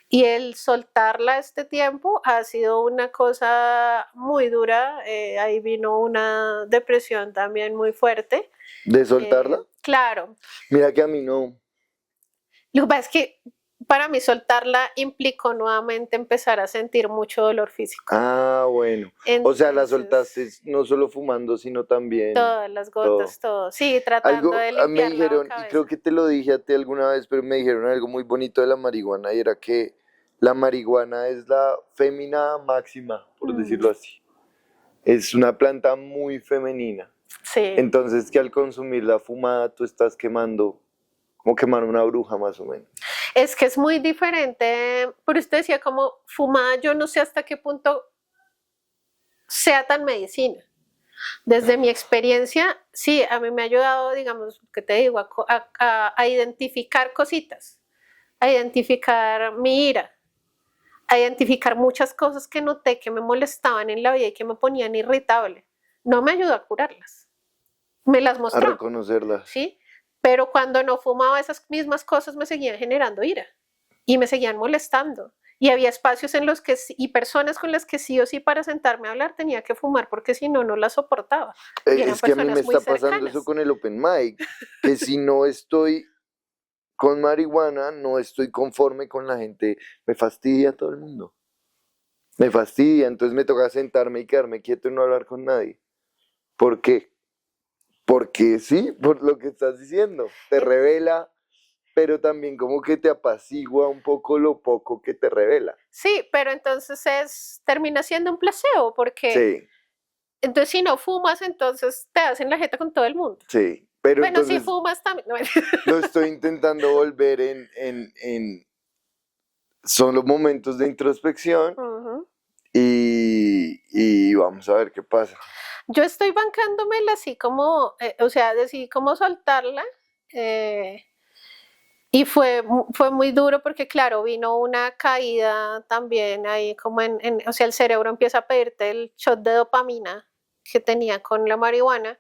Y el soltarla este tiempo ha sido una cosa muy dura. Ahí vino una depresión también muy fuerte. ¿De soltarla? Claro. Mira que a mí no. Lo que pasa es que para mí soltarla implicó nuevamente empezar a sentir mucho dolor físico. Ah, bueno. Entonces, o sea, la soltaste no solo fumando, sino también... Todas las gotas, todo. Sí, tratando de limpiar me dijeron, y creo que te lo dije a ti alguna vez, pero me dijeron algo muy bonito de la marihuana y era que la marihuana es la fémina máxima, por decirlo así. Es una planta muy femenina. Sí. Entonces que al consumir la fumada tú estás quemando, como quemar una bruja más o menos. Es que es muy diferente, por eso te decía como fumada, yo no sé hasta qué punto sea tan medicina. Desde mi experiencia, sí, a mí me ha ayudado, digamos, que te digo, a identificar cositas, a identificar mi ira, a identificar muchas cosas que noté que me molestaban en la vida y que me ponían irritable. No me ayudó a curarlas, me las A mostró, reconocerlas. ¿sí? Pero cuando no fumaba esas mismas cosas me seguían generando ira y me seguían molestando. Y había espacios en los que y personas con las que sí o sí para sentarme a hablar tenía que fumar porque si no, no la soportaba. Y eran Es que a mí me personas muy está pasando eso cercanas. con el open mic, que si no estoy con marihuana, no estoy conforme con la gente, me fastidia todo el mundo. Me fastidia, entonces me toca sentarme y quedarme quieto y no hablar con nadie. ¿Por qué? Porque sí, por lo que estás diciendo, te revela, pero también como que te apacigua un poco lo poco que te revela. Sí, pero entonces termina siendo un placebo porque Sí, entonces si no fumas, entonces te hacen la jeta con todo el mundo. sí, pero Bueno, si entonces fumas también. No, lo estoy intentando volver son los momentos de introspección uh-huh. y vamos a ver qué pasa. Yo estoy bancándomela así como, o sea, decidí cómo soltarla. eh, Y fue muy duro porque, claro, vino una caída también ahí, como o sea, el cerebro empieza a pedirte el shot de dopamina que tenía con la marihuana,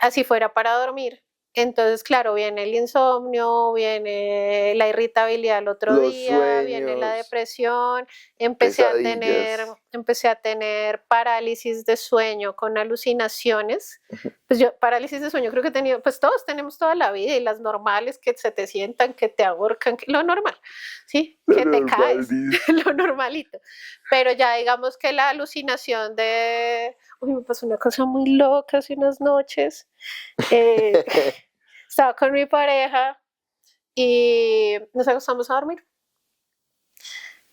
así fuera para dormir. Entonces, claro, viene el insomnio, viene la irritabilidad el otro Los día, viene la sueños, depresión, pesadillas. empecé a tener parálisis de sueño con alucinaciones. Pues yo, parálisis de sueño creo que he tenido, pues todos tenemos toda la vida y las normales que se te sientan, que te ahorcan, lo normal, ¿sí? Lo Que te normal, caes, dice. lo normalito. Pero ya digamos que la alucinación de, uy, me pasó una cosa muy loca hace unas noches. Eh, estaba con mi pareja y nos acostamos a dormir.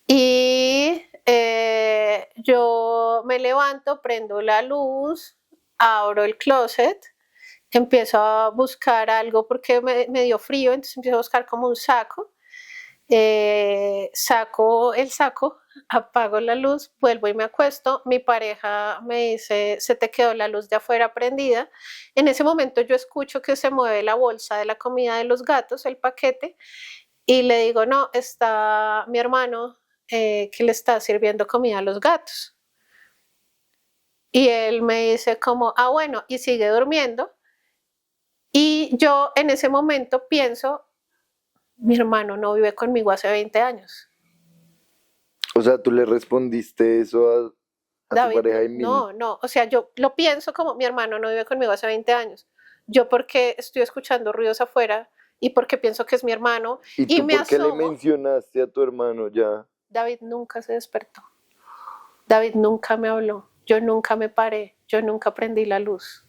Y yo me levanto, prendo la luz, abro el closet, empiezo a buscar algo porque me dio frío, entonces empiezo a buscar como un saco. Saco el saco, apago la luz, vuelvo y me acuesto. Mi pareja me dice, se te quedó la luz de afuera prendida. En ese momento yo escucho que se mueve la bolsa de la comida de los gatos, el paquete, y le digo, no, está mi hermano que le está sirviendo comida a los gatos. Y él me dice como, ah, bueno, y sigue durmiendo. Y yo en ese momento pienso, mi hermano no vive conmigo hace 20 años. O sea, tú le respondiste eso a tu David, pareja y mil. no, o sea, yo lo pienso como mi hermano no vive conmigo hace 20 años. Yo porque estoy escuchando ruidos afuera y porque pienso que es mi hermano ¿Y y tú me por qué le asomo, mencionaste a tu hermano ya? David nunca se despertó. David nunca me habló, yo nunca me paré, yo nunca prendí la luz.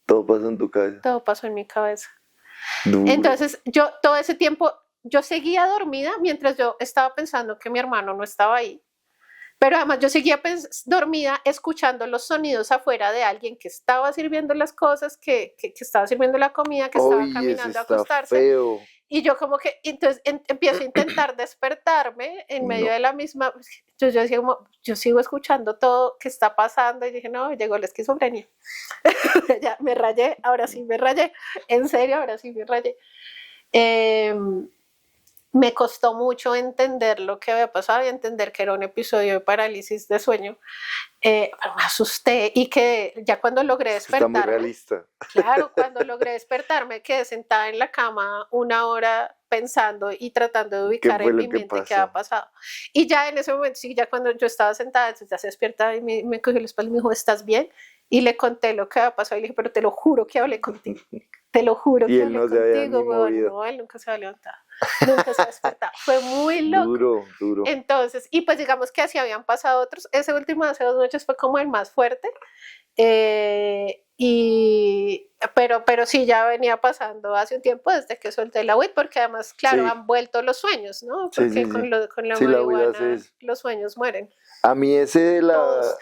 Todo pasa en tu cabeza. Todo pasó en mi cabeza. Duro. Entonces, yo todo ese tiempo, yo seguía dormida mientras yo estaba pensando que mi hermano no estaba ahí. Pero además yo seguía dormida escuchando los sonidos afuera de alguien que estaba sirviendo las cosas, que estaba sirviendo la comida, que estaba Oye, ese caminando a está acostarse. feo. Y yo como que, entonces empiezo a intentar despertarme en medio No. de la misma, yo decía como, yo sigo escuchando todo que está pasando y dije, no, llegó la esquizofrenia. Ya me rayé, ahora sí me rayé, en serio, ahora sí me rayé. Me costó mucho entender lo que había pasado y entender que era un episodio de parálisis de sueño. Pero me asusté y que ya cuando logré Está muy despertarme, realista. claro, cuando logré despertarme quedé sentada en la cama una hora pensando y tratando de ¿Qué ubicar fue en lo mi que mente qué había pasó? pasado. Y ya en ese momento, sí, ya cuando yo estaba sentada, entonces ya se despierta y me cogió la espalda y me dijo, ¿estás bien? Y le conté lo que había pasado y le dije, pero te lo juro que hablé contigo. Te lo juro Y que él hablé no se había contigo, ni weón. movido. No, él nunca se había levantado, nunca se ha despertado. Fue muy loco. Duro, duro. Entonces, y pues digamos que así habían pasado otros. Ese último hace 2 noches fue como el más fuerte. Pero sí, ya venía pasando hace un tiempo desde que solté la weed, porque además, claro, Sí, han vuelto los sueños, ¿no? sí, Porque sí, sí. con la Sí, la vida hace marihuana eso. los sueños mueren. A mí ese Todos.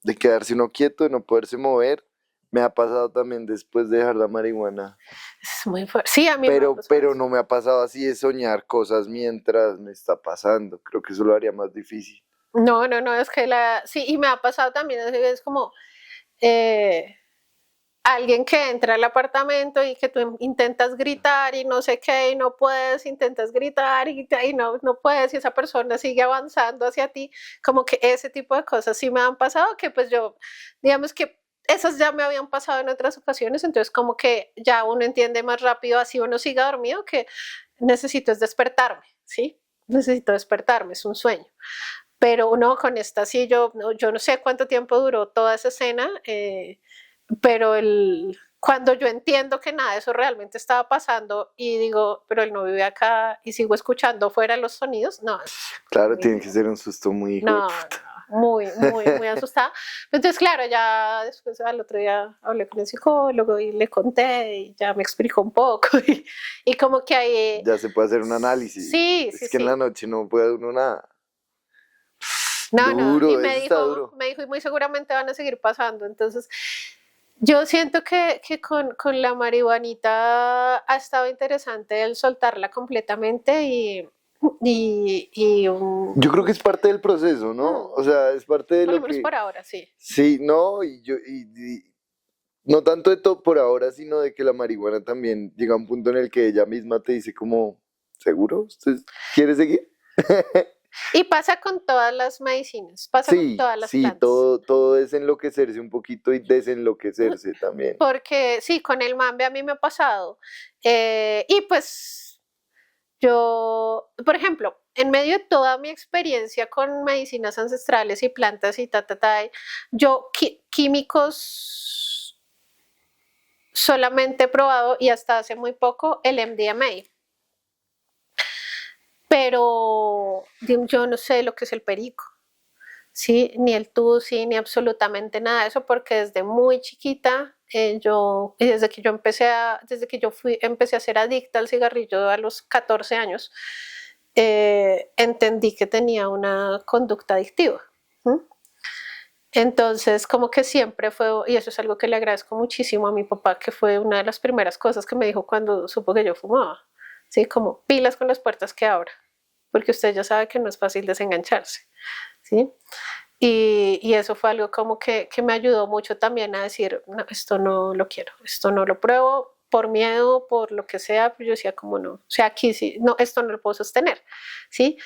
de quedarse uno quieto, de no poderse mover, me ha pasado también después de dejar la marihuana. Es muy fuerte. Sí, a mí me ha pasado Pero eso. no me ha pasado así de soñar cosas mientras me está pasando. Creo que eso lo haría más difícil. No, es que sí, y me ha pasado también, es como, eh, alguien que entra al apartamento y que tú intentas gritar y no sé qué, y no puedes, intentas gritar y no puedes, y esa persona sigue avanzando hacia ti, como que ese tipo de cosas sí me han pasado, que pues yo, digamos que esas ya me habían pasado en otras ocasiones, entonces como que ya uno entiende más rápido, así uno siga dormido, que necesito es despertarme, ¿sí? Necesito despertarme, es un sueño. Pero no, con esta sí, yo no sé cuánto tiempo duró toda esa escena, pero cuando yo entiendo que nada de eso realmente estaba pasando y digo, pero él no vive acá y sigo escuchando fuera los sonidos, no. Claro, tiene que ser un susto muy hijo de puta. Muy asustada. Entonces, claro, ya después al otro día hablé con el psicólogo y le conté y ya me explicó un poco y como que ahí... Ya se puede hacer un análisis. Sí, es que en la noche no puede uno nada. No, y Duro, eso está duro. me dijo, y muy seguramente van a seguir pasando. Entonces, yo siento que con la marihuanita ha estado interesante el soltarla completamente Yo creo que es parte del proceso, ¿no? O sea, es parte de por lo lo menos que... por ahora, sí. Sí, no, y no tanto de todo por ahora, sino de que la marihuana también llega a un punto en el que ella misma te dice como, ¿seguro? ¿Usted quiere seguir? Y pasa con todas las medicinas, pasa con todas las plantas. todo es enloquecerse un poquito y desenloquecerse también. Porque sí, con el mambe a mí me ha pasado. Y pues yo, por ejemplo, en medio de toda mi experiencia con medicinas ancestrales y plantas y yo químicos solamente he probado y hasta hace muy poco el MDMA. Pero yo no sé lo que es el perico, ¿sí? Ni el tusi, ni absolutamente nada de eso, porque desde muy chiquita, desde que yo empecé a ser adicta al cigarrillo a los 14 años, entendí que tenía una conducta adictiva. Entonces, como que siempre fue, y eso es algo que le agradezco muchísimo a mi papá, que fue una de las primeras cosas que me dijo cuando supo que yo fumaba, ¿sí? Como pilas con las puertas que abra, porque usted ya sabe que no es fácil desengancharse, ¿sí? Y eso fue algo como que me ayudó mucho también a decir, no, esto no lo quiero, esto no lo pruebo, por miedo, por lo que sea, pues yo decía como no, o sea, aquí sí, no, esto no lo puedo sostener, ¿sí?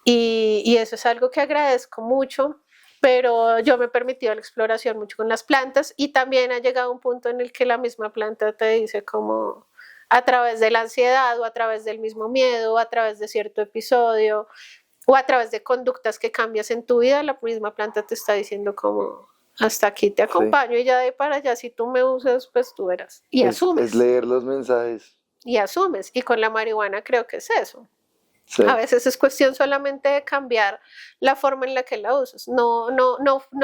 Y eso es algo que agradezco mucho, pero yo me he permitido la exploración mucho con las plantas y también ha llegado un punto en el que la misma planta te dice como a través de la ansiedad o a través del mismo miedo o a través de cierto episodio o a través de conductas que cambias en tu vida, la misma planta te está diciendo como hasta aquí te acompaño y ya de para allá, si tú me usas, pues tú verás. Y asumes. Es leer los mensajes. Y asumes. Y con la marihuana creo que es eso. Sí. A veces es cuestión solamente de cambiar la forma en la que la usas. No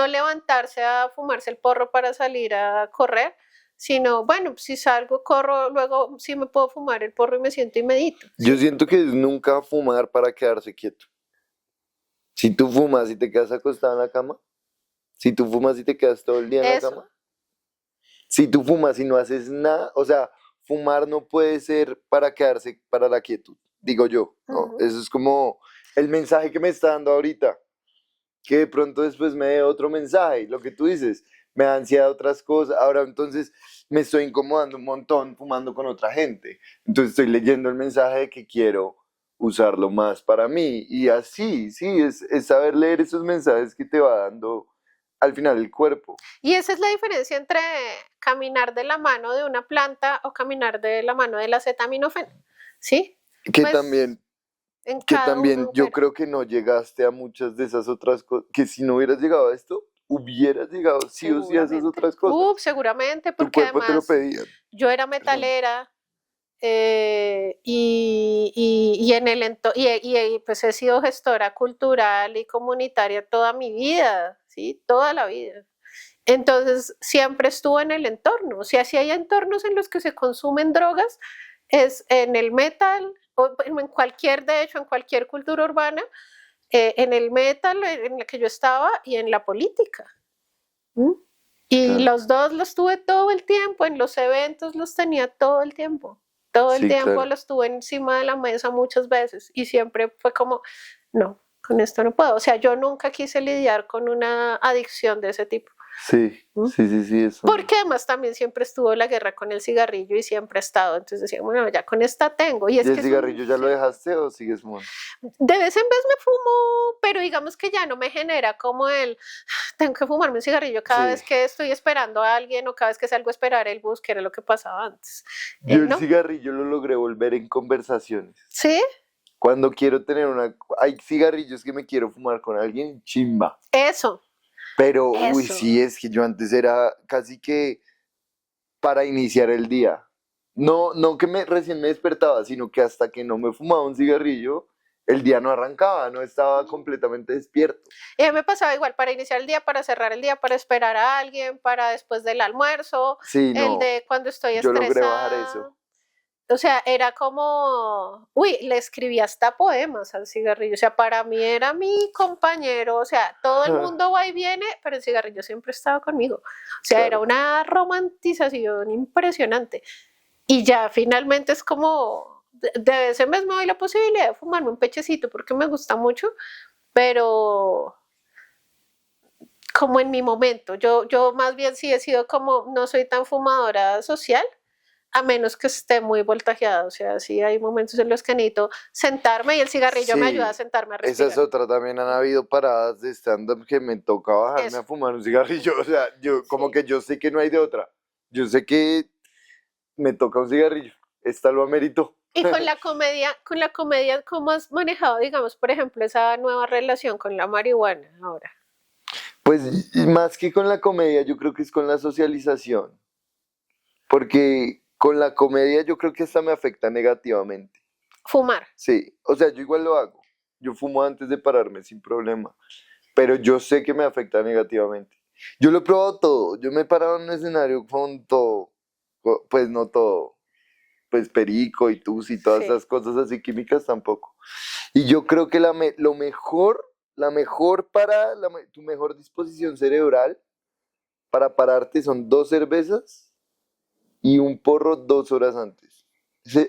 levantarse a fumarse el porro para salir a correr, sino, bueno, si salgo, corro, luego sí me puedo fumar el porro y me siento y medito. Yo siento que es nunca fumar para quedarse quieto. Si tú fumas y te quedas acostado en la cama, si tú fumas y te quedas todo el día en la cama, si tú fumas y no haces nada, o sea, fumar no puede ser para quedarse para la quietud, digo yo, ¿no? Eso es como el mensaje que me está dando ahorita, que de pronto después me dé otro mensaje, lo que tú dices, me da ansiedad otras cosas, ahora entonces me estoy incomodando un montón fumando con otra gente, entonces estoy leyendo el mensaje de que quiero usarlo más para mí, y así, sí, es saber leer esos mensajes que te va dando al final el cuerpo. Y esa es la diferencia entre caminar de la mano de una planta o caminar de la mano del acetaminofén, ¿sí? Que pues, también yo creo que no llegaste a muchas de esas otras cosas, que si no hubieras llegado a esto, hubieras llegado sí o sí a esas otras cosas. Seguramente, porque tu cuerpo además te lo pedía. Yo era metalera y en el pues he sido gestora cultural y comunitaria toda mi vida, ¿sí? Toda la vida. Entonces siempre estuvo en el entorno. O sea, si hay entornos en los que se consumen drogas, es en el metal, o en cualquier, de hecho, en cualquier cultura urbana, en el metal en la que yo estaba y en la política. Y los dos los tuve todo el tiempo, en los eventos los tenía todo el tiempo. Todo el tiempo los tuve encima de la mesa muchas veces y siempre fue como, no, con esto no puedo. O sea, yo nunca quise lidiar con una adicción de ese tipo. Sí, ¿Mm? sí, eso. Porque además también siempre estuvo la guerra con el cigarrillo y siempre ha estado. Entonces decía, bueno, ya con esta tengo. Y ¿Y es el que es un, cigarrillo ya lo dejaste o sigues fumando? de vez en vez me fumo, pero digamos que ya no me genera como el, tengo que fumarme un cigarrillo cada Sí. vez que estoy esperando a alguien o cada vez que salgo a esperar el bus, que era lo que pasaba antes. Yo el ¿No? cigarrillo lo logré volver en conversaciones. ¿Sí? Cuando quiero tener una... Hay cigarrillos que me quiero fumar con alguien, chimba. Eso, Pero, uy, eso. sí, es que yo antes era casi que para iniciar el día. No que recién me despertaba, sino que hasta que no me fumaba un cigarrillo, el día no arrancaba, no estaba completamente despierto. Y a mí me pasaba igual para iniciar el día, para cerrar el día, para esperar a alguien, para después del almuerzo, Sí, el no, de cuando estoy yo logré bajar eso. estresada. O sea, era como, uy, le escribí hasta poemas al cigarrillo. O sea, para mí era mi compañero. O sea, todo el mundo va y viene, pero el cigarrillo siempre estaba conmigo. O sea, era Claro. una romantización impresionante. Y ya finalmente es como, de vez en vez me doy la posibilidad de fumarme un pechecito porque me gusta mucho, pero como en mi momento. Yo más bien sí he sido como, no soy tan fumadora social, a menos que esté muy voltajeada. O sea, sí hay momentos en los que necesito sentarme y el cigarrillo me ayuda a Sí, sentarme a esa es respirar. otra. También han habido paradas de stand-up que me toca bajarme Eso, a fumar un cigarrillo. O sea, yo como sí. que yo sé que no hay de otra. Yo sé que me toca un cigarrillo. Esta lo amerito. Y con la comedia, ¿cómo has manejado, digamos, por ejemplo, esa nueva relación con la marihuana ahora? Pues y más que con la comedia, yo creo que es con la socialización. Porque con la comedia yo creo que esta me afecta negativamente. Fumar. Sí, o sea, yo igual lo hago. Yo fumo antes de pararme sin problema. Pero yo sé que me afecta negativamente. Yo lo he probado todo. Yo me he parado en un escenario con todo. Pues no todo. Pues perico y tus y todas Sí. esas cosas así químicas tampoco. Y yo creo que la mejor para tu mejor disposición cerebral para pararte son 2 cervezas y un porro 2 horas antes.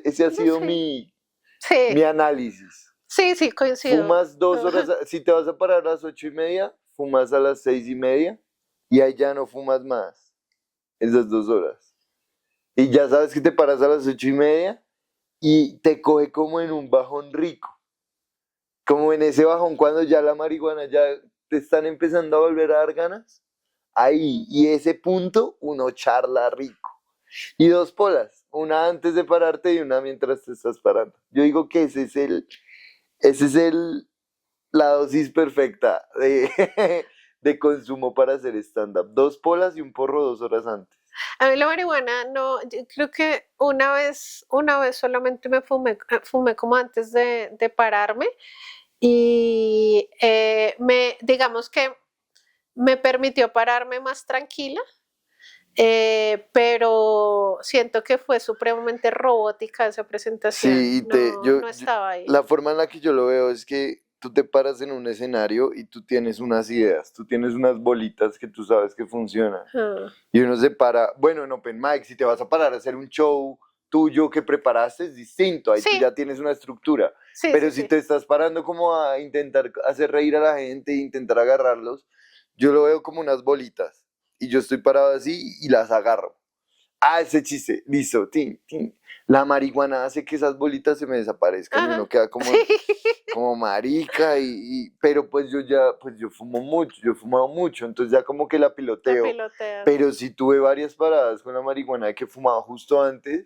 Ese ha sido Sí. mi Sí, análisis. sí, sí, coincido. Fumas 2 horas, si te vas a parar a las 8:30, fumas a las 6:30 y ahí ya no fumas más, esas 2 horas. Y ya sabes que te paras a las 8:30 y te coge como en un bajón rico, como en ese bajón cuando ya la marihuana ya te están empezando a volver a dar ganas. Ahí, y ese punto uno charla rico. Y 2 polas, una antes de pararte y una mientras te estás parando. Yo digo que ese es la dosis perfecta de, de consumo para hacer stand-up. 2 polas y un porro 2 horas antes. A mí la marihuana no, yo creo que una vez solamente fumé como antes de pararme y digamos que me permitió pararme más tranquila, pero siento que fue supremamente robótica esa presentación, Sí, no estaba ahí. la forma en la que yo lo veo es que tú te paras en un escenario y tú tienes unas ideas, tú tienes unas bolitas que tú sabes que funcionan. Ah, Y uno se para, bueno, en Open Mic, si te vas a parar a hacer un show tuyo que preparaste es distinto, ahí tú sí, ya tienes una estructura. sí, Pero sí, si sí. te estás parando como a intentar hacer reír a la gente e intentar agarrarlos, yo lo veo como unas bolitas. Y yo estoy parado así y las agarro. Ah, ese chiste, listo, tin, tin. La marihuana hace que esas bolitas se me desaparezcan y Ajá. uno queda Sí. como marica pero pues yo fumo mucho, yo he fumado mucho, entonces ya como que la La piloteo. pilotea. Pero sí tuve varias paradas con la marihuana que fumaba justo antes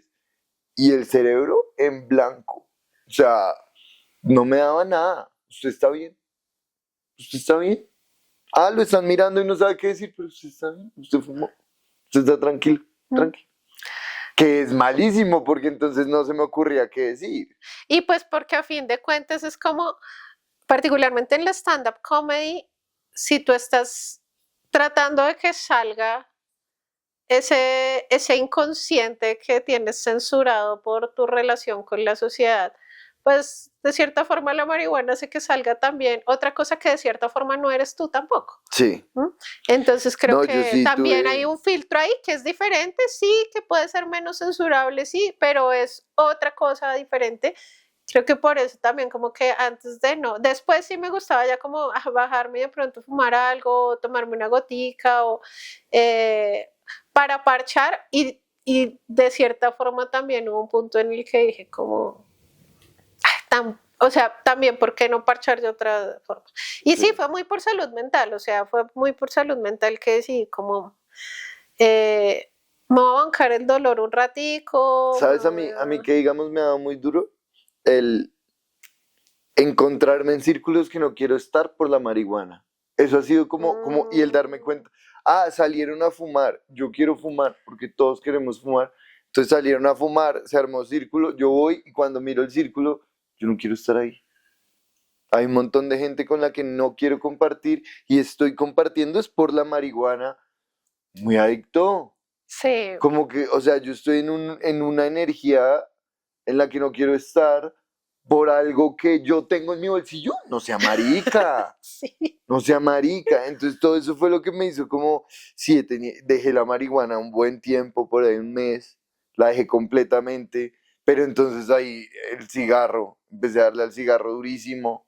y el cerebro en blanco. O sea, no me daba nada. ¿Usted está bien? ¿Usted está bien? Ah, lo están mirando y no sabe qué decir, pero usted está bien, usted fumó, usted está tranquilo, Mm. tranquilo. Que es malísimo porque entonces no se me ocurría qué decir. Y pues porque a fin de cuentas es como, particularmente en la stand-up comedy, si tú estás tratando de que salga ese inconsciente que tienes censurado por tu relación con la sociedad, pues de cierta forma la marihuana hace que salga también otra cosa que de cierta forma no eres tú tampoco. Sí. ¿Mm? Entonces creo No, yo que sí también hay tuve. un filtro ahí que es diferente, sí, que puede ser menos censurable, sí, pero es otra cosa diferente Creo que por eso también como que antes de no, después sí me gustaba ya como bajarme y de pronto fumar algo, tomarme una gotica o para parchar y de cierta forma también hubo un punto en el que dije como, o sea, también, ¿por qué no parchar de otra forma? Y sí, fue muy por salud mental, o sea, fue muy por salud mental que sí, como, me voy a bancar el dolor un ratico. ¿Sabes a mí que digamos me ha dado muy duro? El encontrarme en círculos que no quiero estar por la marihuana. Eso ha sido como, y el darme cuenta, salieron a fumar, yo quiero fumar, porque todos queremos fumar, entonces salieron a fumar, se armó círculo, yo voy y cuando miro el círculo, yo no quiero estar ahí. Hay un montón de gente con la que no quiero compartir y estoy compartiendo es por la marihuana, muy adicto. Sí. Como que, o sea, yo estoy en una energía en la que no quiero estar por algo que yo tengo en mi bolsillo. No sea marica. Sí. No sea marica. Entonces todo eso fue lo que me hizo como, sí, dejé la marihuana un buen tiempo, por ahí un mes, la dejé completamente, pero entonces ahí el cigarro, empecé a darle al cigarro durísimo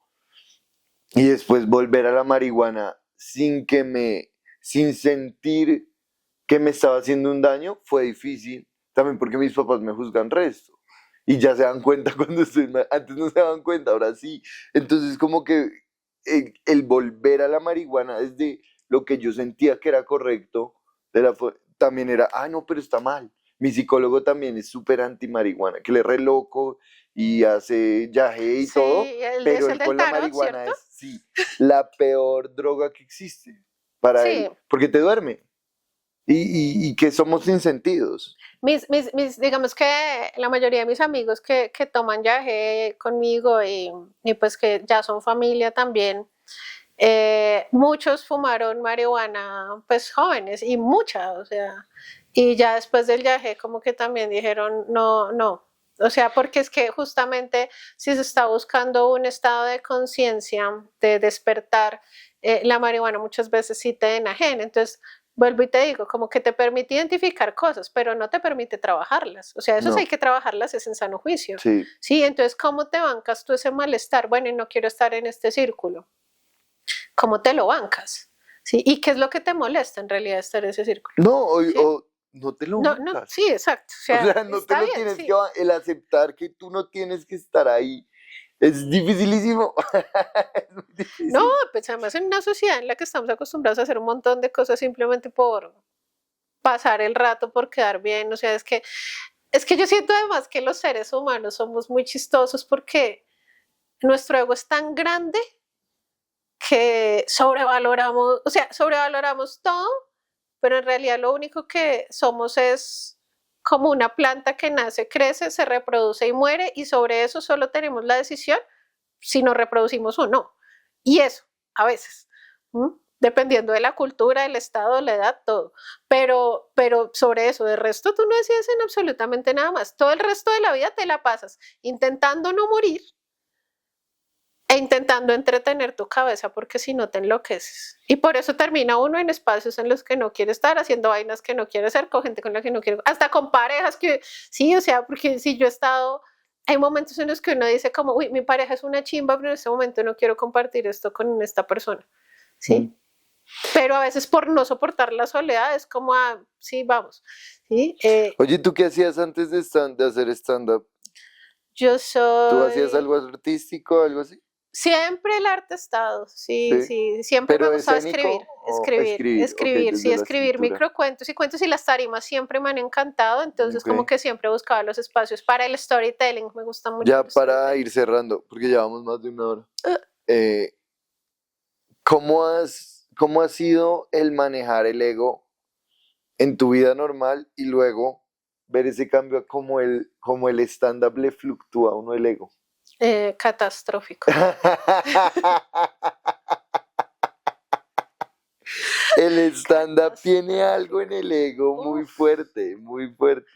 y después volver a la marihuana sin sentir que me estaba haciendo un daño fue difícil, también porque mis papás me juzgan resto y ya se dan cuenta cuando estoy mal. Antes no se daban cuenta, ahora sí. Entonces como que el volver a la marihuana desde lo que yo sentía que era correcto, también era, no, pero está mal. Mi psicólogo también es súper anti marihuana, que le re loco y hace yaje y Sí, todo, es pero el él del con la tarot, marihuana ¿cierto? es, sí, la peor droga que existe para Sí. él, porque te duerme. Y que somos sin sentidos. Digamos que la mayoría de mis amigos que toman yaje conmigo y pues que ya son familia también, muchos fumaron marihuana pues jóvenes y muchas, o sea, y ya después del yaje como que también dijeron no, no, o sea, porque es que justamente si se está buscando un estado de conciencia, de despertar, la marihuana muchas veces sí te enajena, entonces vuelvo y te digo, como que te permite identificar cosas, pero no te permite trabajarlas. O sea, eso sí hay que trabajarlas, es en sano juicio. Sí. Sí, entonces, ¿cómo te bancas tú ese malestar? Bueno, y no quiero estar en este círculo. ¿Cómo te lo bancas? ¿Sí? ¿Y qué es lo que te molesta en realidad estar en ese círculo? No, ¿Sí? o no te lo No, no, bancas. sí, exacto. O O sea, sea, no te está lo bien, tienes sí. que el aceptar que tú no tienes que estar ahí. Es dificilísimo. Es muy difícil. No, pues además en una sociedad en la que estamos acostumbrados a hacer un montón de cosas simplemente por pasar el rato, por quedar bien. O sea, es que yo siento además que los seres humanos somos muy chistosos porque nuestro ego es tan grande que sobrevaloramos, o sea, sobrevaloramos todo, pero en realidad lo único que somos es como una planta que nace, crece, se reproduce y muere, y sobre eso solo tenemos la decisión si nos reproducimos o no. Y eso, a veces, dependiendo de la cultura, el estado, la edad, todo. Pero sobre eso, de resto tú no decides en absolutamente nada más. Todo el resto de la vida te la pasas intentando no morir e intentando entretener tu cabeza porque si no te enloqueces. Y por eso termina uno en espacios en los que no quiere estar, haciendo vainas que no quiere hacer, con gente con la que no quiere, hasta con parejas que, sí, o sea, porque si yo he estado, hay momentos en los que uno dice como, uy, mi pareja es una chimba, pero en este momento no quiero compartir esto con esta persona, ¿sí? Pero a veces por no soportar la soledad es como, sí, vamos, ¿sí? Oye, ¿tú qué hacías antes de hacer stand-up? Yo soy... ¿Tú hacías algo artístico, algo así? Siempre el arte ha estado, sí, siempre me ¿Pero gustaba escénico o Ok, escribir, sí, desde la escribir escritura. microcuentos y cuentos y las tarimas siempre me han encantado, entonces Ok. como que siempre buscaba los espacios para el storytelling, me gusta mucho Ya el para storytelling. ir cerrando, porque llevamos más de una hora. Eh, ¿cómo ha sido el manejar el ego en tu vida normal y luego ver ese cambio como el stand-up le fluctúa a uno el ego? Catastrófico. El stand-up tiene algo en el ego muy fuerte, muy fuerte.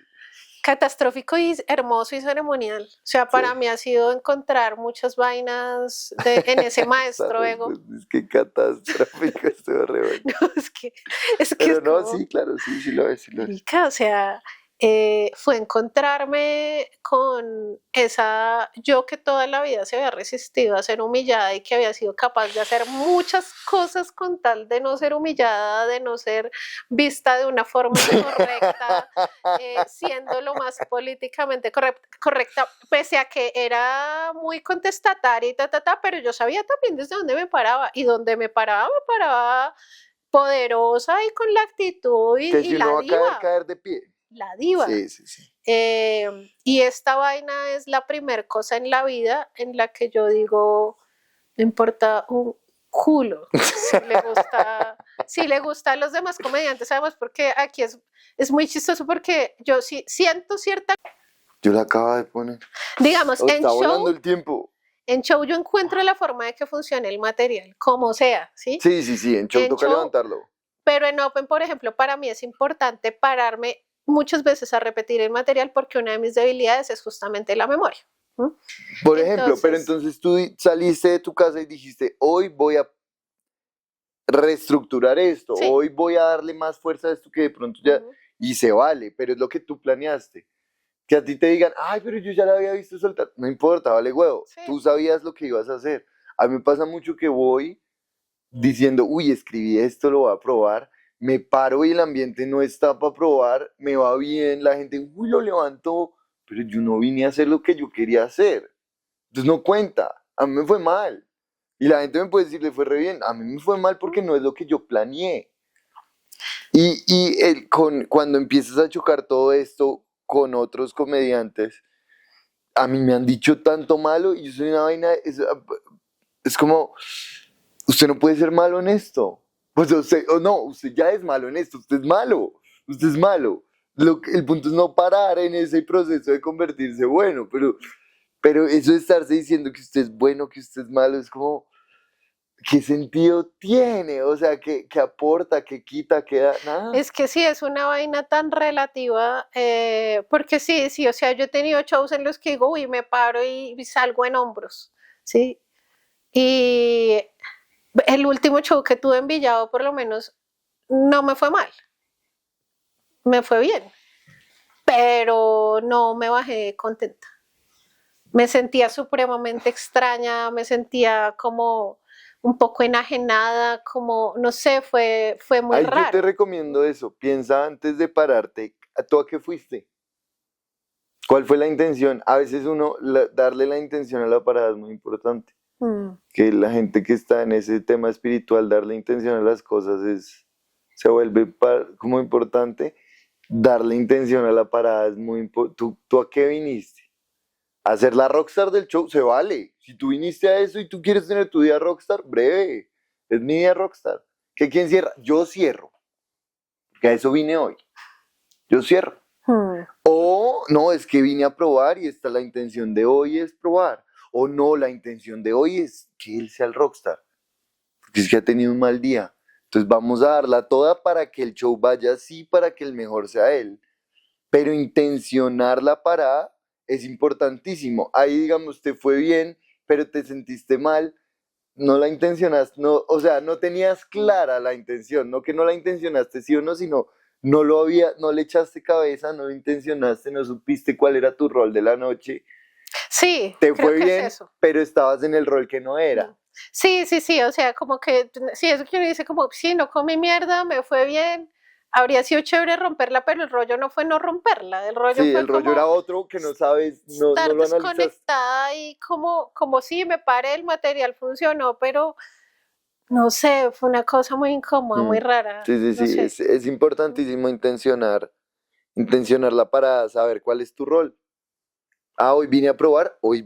Catastrófico y hermoso y ceremonial. O sea, para mí ha sido encontrar muchas vainas en ese maestro ego. Es que catastrófico, estuvo re bueno. No, es que Pero es no, como, sí, claro, sí lo es, sí lo es. marica, o sea, fue encontrarme con esa yo que toda la vida se había resistido a ser humillada y que había sido capaz de hacer muchas cosas con tal de no ser humillada, de no ser vista de una forma incorrecta, siendo lo más políticamente correcta, pese a que era muy contestataria y pero yo sabía también desde dónde me paraba, y donde me paraba poderosa y con la actitud que si y uno la va a diva. caer de pie. La diva. Sí, sí, sí. Y esta vaina es la primer cosa en la vida en la que yo digo, no importa un culo si le gusta a los demás comediantes, sabemos, porque aquí es muy chistoso, porque yo sí siento cierta... Yo la acabo de poner. Digamos, está volando el tiempo. En show yo encuentro la forma de que funcione el material, como sea, ¿sí? Sí, sí, sí, en show toca levantarlo. Pero en Open, por ejemplo, para mí es importante pararme muchas veces a repetir el material, porque una de mis debilidades es justamente la memoria. Por ejemplo, pero entonces tú saliste de tu casa y dijiste, hoy voy a reestructurar esto, sí, hoy voy a darle más fuerza a esto que de pronto ya... Y se vale, pero es lo que tú planeaste. Que a ti te digan, ay, pero yo ya la había visto soltar. No importa, vale huevo. Sí. Tú sabías lo que ibas a hacer. A mí me pasa mucho que voy diciendo, uy, escribí esto, lo voy a probar. Me paro y el ambiente no está para probar. Me va bien, la gente, uy, lo levantó. Pero yo no vine a hacer lo que yo quería hacer. Entonces no cuenta. A mí me fue mal. Y la gente me puede decir, le fue re bien. A mí me fue mal porque no es lo que yo planeé. Y cuando empiezas a chocar todo esto con otros comediantes, a mí me han dicho tanto malo y yo soy una vaina, es como, usted no puede ser malo en esto. Pues usted ya es malo en esto, usted es malo. El punto es no parar en ese proceso de convertirse bueno, pero eso de estarse diciendo que usted es bueno, que usted es malo, es como, ¿qué sentido tiene? O sea, ¿qué aporta, qué quita, qué da? Nada. Es que sí, es una vaina tan relativa, porque sí, o sea, yo he tenido shows en los que digo, uy, me paro y salgo en hombros, ¿sí? Y el último show que tuve en Villado, por lo menos, no me fue mal, me fue bien, pero no me bajé contenta. Me sentía supremamente extraña, me sentía como un poco enajenada, como, no sé, fue muy raro. Yo te recomiendo eso, piensa antes de pararte, ¿tú a qué fuiste? ¿Cuál fue la intención? A veces darle la intención a la parada es muy importante. Que la gente que está en ese tema espiritual, darle intención a las cosas se vuelve como importante. Darle intención a la parada es muy importante. ¿Tú a qué viniste? A ser la rockstar del show, se vale. Si tú viniste a eso y tú quieres tener tu día rockstar, breve. Es mi día rockstar. ¿Quién cierra? Yo cierro. Que a eso vine hoy. Yo cierro. O no, es que vine a probar y la intención de hoy es probar. O no, la intención de hoy es que él sea el rockstar. Porque es que ha tenido un mal día. Entonces vamos a darla toda para que el show vaya así, para que el mejor sea él. Pero intencionar la parada es importantísimo. Ahí, digamos, te fue bien, pero te sentiste mal. No la intencionaste, o sea, no tenías clara la intención. No que no la intencionaste sí o no, sino no le echaste cabeza, no lo intencionaste, no supiste cuál era tu rol de la noche. Sí, te fue bien, pero estabas en el rol que no era. Sí, o sea, como que, sí, eso que uno dice, como, sí, no comí mierda, me fue bien, habría sido chévere romperla, pero el rollo no fue no romperla, el rollo fue el rollo era otro que no sabes, no lo analizas. Estar desconectada y como sí, me paré, el material funcionó, pero no sé, fue una cosa muy incómoda, muy rara. Sí, no sé. es importantísimo intencionar la parada, saber cuál es tu rol. Hoy vine a probar, hoy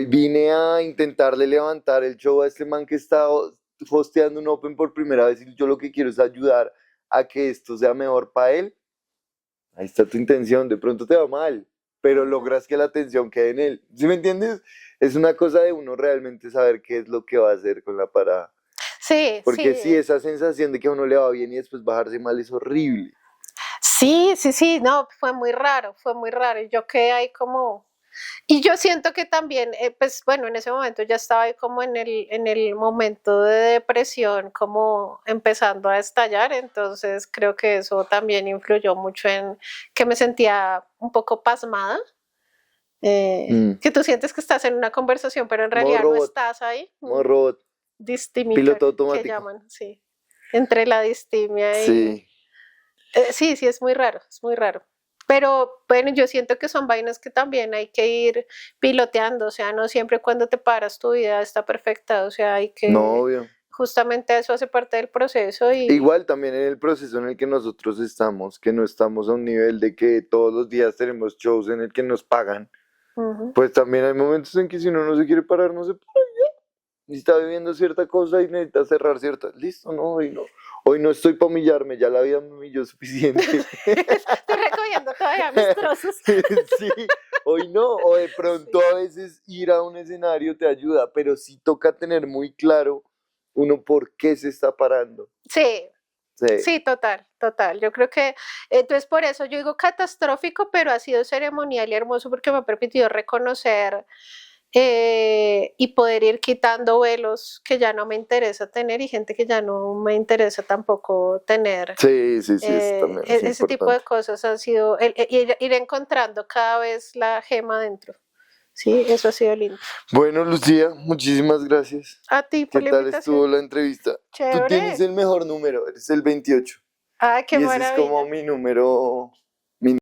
vine a intentarle levantar el show a este man que está hosteando un Open por primera vez y yo lo que quiero es ayudar a que esto sea mejor para él. Ahí está tu intención, de pronto te va mal, pero logras que la atención quede en él. ¿Sí me entiendes? Es una cosa de uno realmente saber qué es lo que va a hacer con la parada. Sí, porque sí, esa sensación de que a uno le va bien y después bajarse mal es horrible. Sí, no, fue muy raro, yo quedé ahí como, Y yo siento que también, pues bueno, en ese momento ya estaba ahí como en el momento de depresión, como empezando a estallar, entonces creo que eso también influyó mucho en que me sentía un poco pasmada, que tú sientes que estás en una conversación, pero en Modo realidad no robot, estás ahí. modo robot, Distímica piloto que automático. llaman, sí. Entre la distimia y... Sí. sí, sí, es muy raro, es muy raro. Pero bueno, yo siento que son vainas que también hay que ir piloteando, o sea, no siempre cuando te paras tu vida está perfecta, o sea, hay No, que, obvio. justamente eso hace parte del proceso y Igual también en el proceso en el que nosotros estamos, que no estamos a un nivel de que todos los días tenemos shows en el que nos pagan, ujú, pues también hay momentos en que si uno no se quiere parar, no se para. Y está viviendo cierta cosa y necesita cerrar cierta. Listo, no, hoy no. Hoy no estoy para humillarme, ya la vida me humilló suficiente. estoy recogiendo todavía mis trozos. Sí, hoy no. O de pronto a veces ir a un escenario te ayuda, pero sí toca tener muy claro uno por qué se está parando. Sí, Sí. sí, total, total. Yo creo que, entonces por eso yo digo catastrófico, pero ha sido ceremonial y hermoso porque me ha permitido reconocer y poder ir quitando velos que ya no me interesa tener y gente que ya no me interesa tampoco tener. Sí, sí, sí, eso también es Ese tipo de importante. cosas han sido, ir encontrando cada vez la gema dentro. Sí, eso ha sido lindo. Bueno, Lucía, muchísimas gracias. A ti ¿Qué por la tal estuvo invitación. la entrevista? Tú tienes Chévere. el mejor número, eres el 28. Ay, qué Y ese es como maravilla. mi número